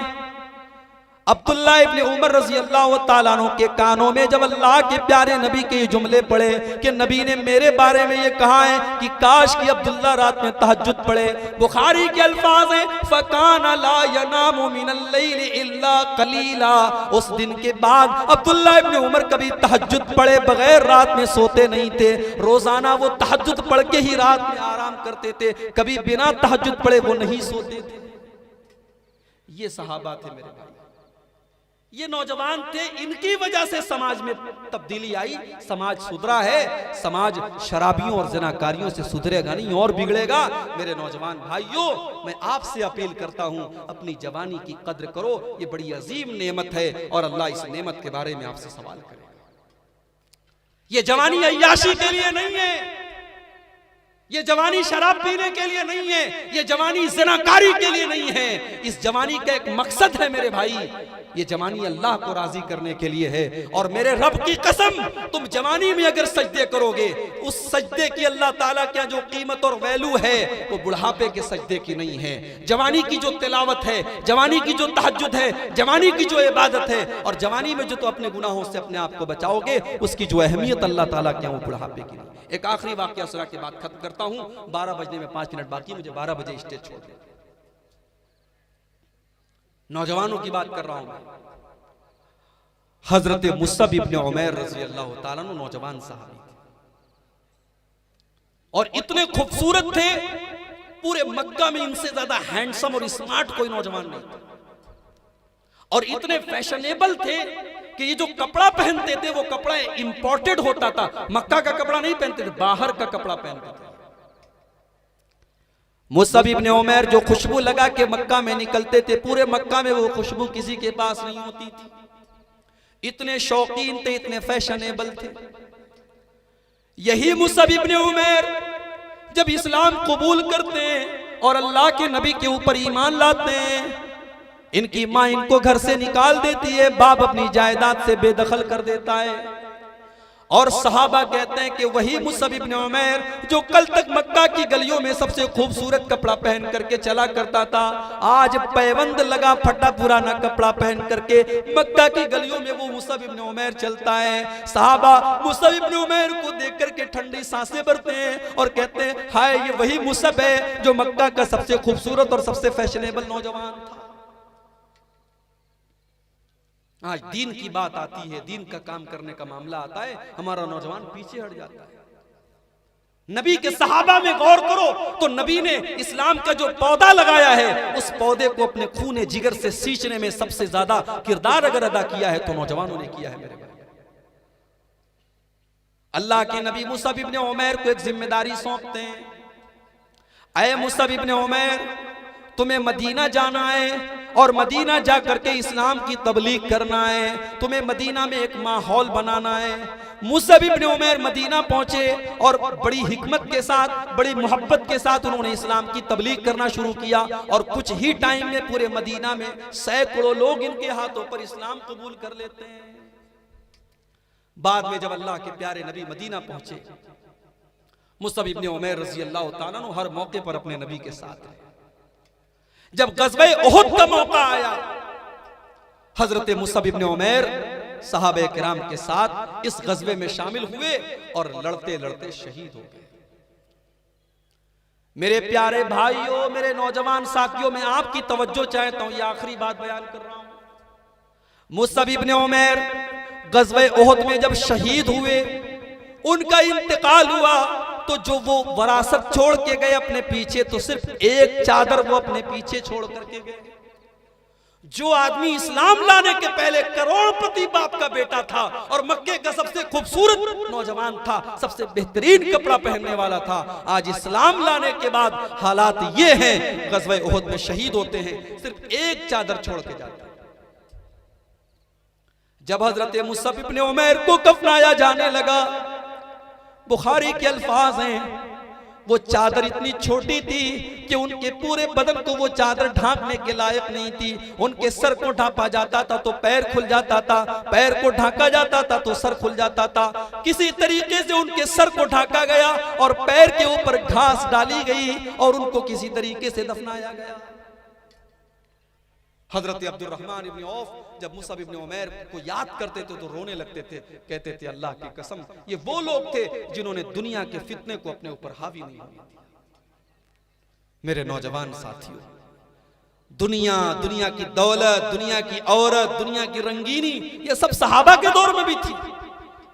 अब्दुल्लाह इब्न उमर रजी अल्लाह तआला अन्हु के कानों में जब अल्लाह के प्यारे नबी के ये जुमले पढ़े कि नबी ने मेरे बारे में ये कहा है कि काश कि अब्दुल्लाह रात में तहज्जुद पढ़े। बुखारी के अल्फाज हैं, फकाना ला यनामु मिनल लैल इल्ला कलीला, उस दिन के बाद अब्दुल्लाह इब्न उमर कभी तहज्जुद पढ़े बगैर रात में सोते नहीं थे। रोजाना वो तहज्जुद पढ़ के ही रात में आराम करते थे, कभी बिना तहज्जुद पढ़े वो नहीं सोते थे। ये सहाबा थे मेरे भाई, ये नौजवान थे, इनकी वजह से समाज में तब्दीली आई, समाज सुधरा है। समाज शराबियों और ज़नाकारियों से सुधरेगा नहीं और बिगड़ेगा। मेरे नौजवान भाइयों, मैं आपसे अपील करता हूं, अपनी जवानी की कद्र करो, ये बड़ी अजीम नेमत है और अल्लाह इस नेमत के बारे में आपसे सवाल करेगा। ये जवानी अय्याशी के लिए नहीं है, ये जवानी शराब पीने के लिए नहीं है, ये जवानी ज़नाकारी के लिए नहीं है। इस जवानी का एक मकसद है मेरे भाई, ये जवानी अल्लाह को राजी करने के लिए है। और मेरे रब की कसम, तुम जवानी में अगर सजदे करोगे, उस सजदे की अल्लाह ताला के जो कीमत और वैल्यू है वो बुढ़ापे के सजदे की नहीं है। जवानी की जो तिलावत है, जवानी की जो तहज्जुद है, जवानी की जो इबादत है, और जवानी में जो तो अपने गुनाहों से अपने आप को बचाओगे, उसकी जो अहमियत अल्लाह ताला के वो बुढ़ापे की नहीं। एक आखिरी वाकया सुना के बाद खत्म करता हूं, 12 बजने में 5 मिनट बाकी, मुझे 12 बजे स्टेज छोड़ दे। नौजवानों की बात कर रहा हूं मैं। हजरत मुसअब इब्न उमैर रज़ी अल्लाह ताला अन्हु नौजवान साहबी थे और इतने खूबसूरत थे, पूरे मक्का में इनसे ज्यादा हैंडसम और स्मार्ट कोई नौजवान नहीं था। और इतने फैशनेबल थे कि ये जो कपड़ा पहनते थे वो कपड़ा इंपोर्टेड होता था, मक्का का कपड़ा नहीं पहनते थे, बाहर का कपड़ा पहनते थे। मुसअब इब्न उमैर जो खुशबू लगा के मक्का में निकलते थे, पूरे मक्का में वो खुशबू किसी के पास नहीं होती थी। इतने शौकीन थे, इतने फैशनेबल थे। यही मुसअब इब्न उमैर जब इस्लाम कबूल करते हैं और अल्लाह के नबी के ऊपर ईमान लाते हैं, इनकी माँ इनको घर से निकाल देती है, बाप अपनी जायदाद से बेदखल कर देता है। और सहाबा कहते हैं कि वही मुसअब इब्न उमैर जो कल तक मक्का की गलियों में सबसे खूबसूरत कपड़ा पहन करके चला करता था, आज पैबंद लगा फटा पुराना कपड़ा पहन करके मक्का की गलियों में वो मुसअब इब्न उमैर चलता है। सहाबा मुसअब इब्न उमैर को देख करके ठंडी सांसें भरते हैं और कहते हैं, हाय ये वही मुसअब है जो मक्का का सबसे खूबसूरत और सबसे फैशनेबल नौजवान था। आज दीन की बात आती है, दीन का काम करने का मामला आता है, हमारा नौजवान पीछे हट जाता है। नबी के सहाबा में गौर करो तो नबी ने इस्लाम का जो पौधा लगाया है, उस पौधे को अपने खूने जिगर से सींचने में सबसे ज्यादा किरदार अगर अदा किया है तो नौजवानों ने किया है मेरे भाई। अल्लाह के नबी मुसअब इब्न उमैर को एक जिम्मेदारी सौंपते हैं, अय मुसअब इब्न उमैर तुम्हें मदीना जाना है और मदीना जा करके इस्लाम की तबलीग करना है, तुम्हें मदीना में एक माहौल बनाना है। मुसअब इब्न उमैर मदीना पहुंचे और बड़ी हिकमत के साथ, बड़ी मोहब्बत के साथ उन्होंने इस्लाम की तबलीग करना शुरू किया और कुछ ही टाइम में पूरे मदीना में सैकड़ों लोग इनके हाथों पर इस्लाम कबूल कर लेते हैं। बाद में जब अल्लाह के प्यारे नबी मदीना पहुंचे, मुसअब इब्न उमैर रज़ी अल्लाह ताला अन्हु हर मौके पर अपने नबी के साथ है। जब गज़वे उहुद का मौका आया, हजरत मुसअब इब्न उमैर सहाबे किराम के साथ इस गज़वे में शामिल हुए और लड़ते लड़ते शहीद हो गए। मेरे प्यारे भाइयों, मेरे नौजवान साथियों, मैं आपकी तवज्जो चाहता हूं, ये आखिरी बात बयान कर रहा हूं। मुसअब इब्न उमैर गज़वे उहुद में जब शहीद हुए, उनका इंतकाल हुआ, तो जो वो वरासत छोड़ के गए अपने पीछे, तो सिर्फ एक चादर वो अपने पीछे छोड़ करके गए। जो आदमी इस्लाम लाने के पहले करोड़पति बाप का बेटा था और मक्के का सबसे खूबसूरत नौजवान था, सबसे बेहतरीन कपड़ा पहनने वाला था, आज इस्लाम लाने के बाद हालात ये हैं, गज़वे उहुद में शहीद होते हैं, सिर्फ एक चादर छोड़ के जाते हैं। जब हजरत मुसअब इब्न उमैर को कफनाया जाने लगा, बुखारी के अल्फाज हैं, वो चादर इतनी छोटी थी कि उनके पूरे बदन को वो चादर ढांकने के लायक नहीं थी। उनके सर को ढांपा जाता था तो पैर खुल जाता था, पैर को ढांका जाता था तो सर खुल जाता था। किसी तरीके से उनके सर को ढांका गया और पैर के ऊपर घास डाली गई और उनको किसी तरीके से दफनाया गया। हजरत अब्दुर्रहमान इब्न औफ जब मुसअब इब्न उमैर को याद करते थे तो रोने लगते थे, कहते थे अल्लाह की कसम, ये वो लोग थे जिन्होंने दुनिया के फितने को अपने ऊपर हावी नहीं होने दिया। मेरे नौजवान साथियों, दुनिया की दौलत, दुनिया की औरत, दुनिया की रंगीनी, ये सब सहाबा के दौर में भी थी,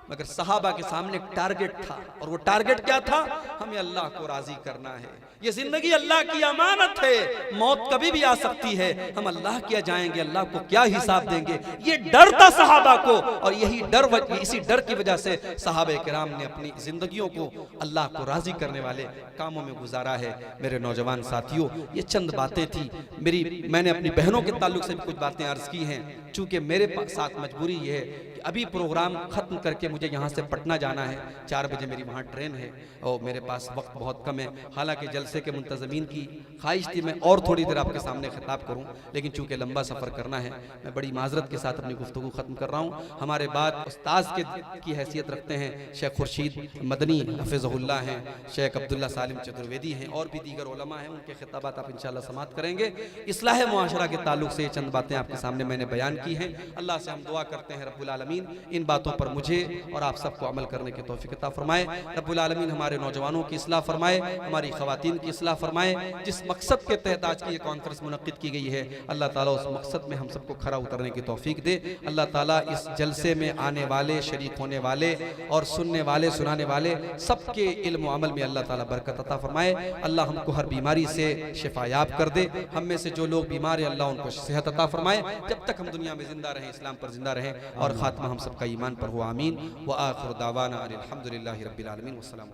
मगर सहाबा के सामने एक टारगेट था, और वो टारगेट क्या था? हमें अल्लाह को राजी करना है। ये जिंदगी अल्लाह की अमानत है, मौत कभी भी आ सकती है, हम अल्लाह क्या जाएंगे, अल्लाह को क्या हिसाब देंगे, ये डर था सहाबा को। और यही डर, इसी डर की वजह से सहाबे किराम ने अपनी जिंदगियों को अल्लाह को राजी करने वाले कामों में गुजारा है। मेरे नौजवान साथियों, ये चंद बातें थी मैंने अपनी बहनों के ताल्लुक से भी कुछ बातें अर्ज की हैं। चूंकि मेरे साथ मजबूरी ये है कि अभी प्रोग्राम खत्म करके मुझे यहाँ से पटना जाना है, 4 बजे मेरी वहाँ ट्रेन है और मेरे पास वक्त बहुत कम है। हालांकि जलसे के मुंतज़मीन की ख्वाहिश थी मैं और थोड़ी देर आपके सामने खिताब करूँ, लेकिन चूंकि लंबा सफ़र करना है, मैं बड़ी माजरत के साथ अपनी गुफ्तगू ख़त्म कर रहा हूँ। हमारे बाद उस्ताद की हैसियत रखते हैं शेख खुर्शीद मदनी हफ़िज़हुल्लाह हैं, शेख अब्दुल्ला सालिम चतुर्वेदी हैं, और भी दीगर उलमा हैं, उनके खिताबात आप इंशाअल्लाह समाअत करेंगे। इस्लाह मुआशरा के ताल्लुक से चंद बातें आपके सामने मैंने बयान की हैं। अल्लाह से हम दुआ करते हैं रब्बुल आलमीन इन बातों पर मुझे और आप सबको अमल करने की तौफीक अता फरमाए। रब्बुल आलमीन हमारे नौजवानों की इस्लाह फरमाए, हमारी ख़वातीन की इस्लाह फरमाए। जिस मकसद के तहत आज की ये कॉन्फ्रेंस मुनक्किद की गई है, अल्लाह ताला उस मकसद में हम सबको खरा उतरने की तौफीक दे। अल्लाह ताला इस जलसे में आने वाले, शरीक होने वाले और सुनने वाले, सुनाने वाले सबके इल्म व अमल में अल्लाह ताला बरकत अता फरमाए। अल्लाह हमको हर बीमारी से शिफायाब कर दे। हम में से जो लोग बीमार हैं, अल्लाह उनको सेहत अता फरमाए। जब तक हम दुनिया में जिंदा रहें, इस्लाम पर जिंदा रहें और खात्मा हम सबका ईमान पर हो। आमीन। व आखिर दावाना अनिल हम्दुलिल्लाहि रब्बिल आलमीन। वस्सलाम।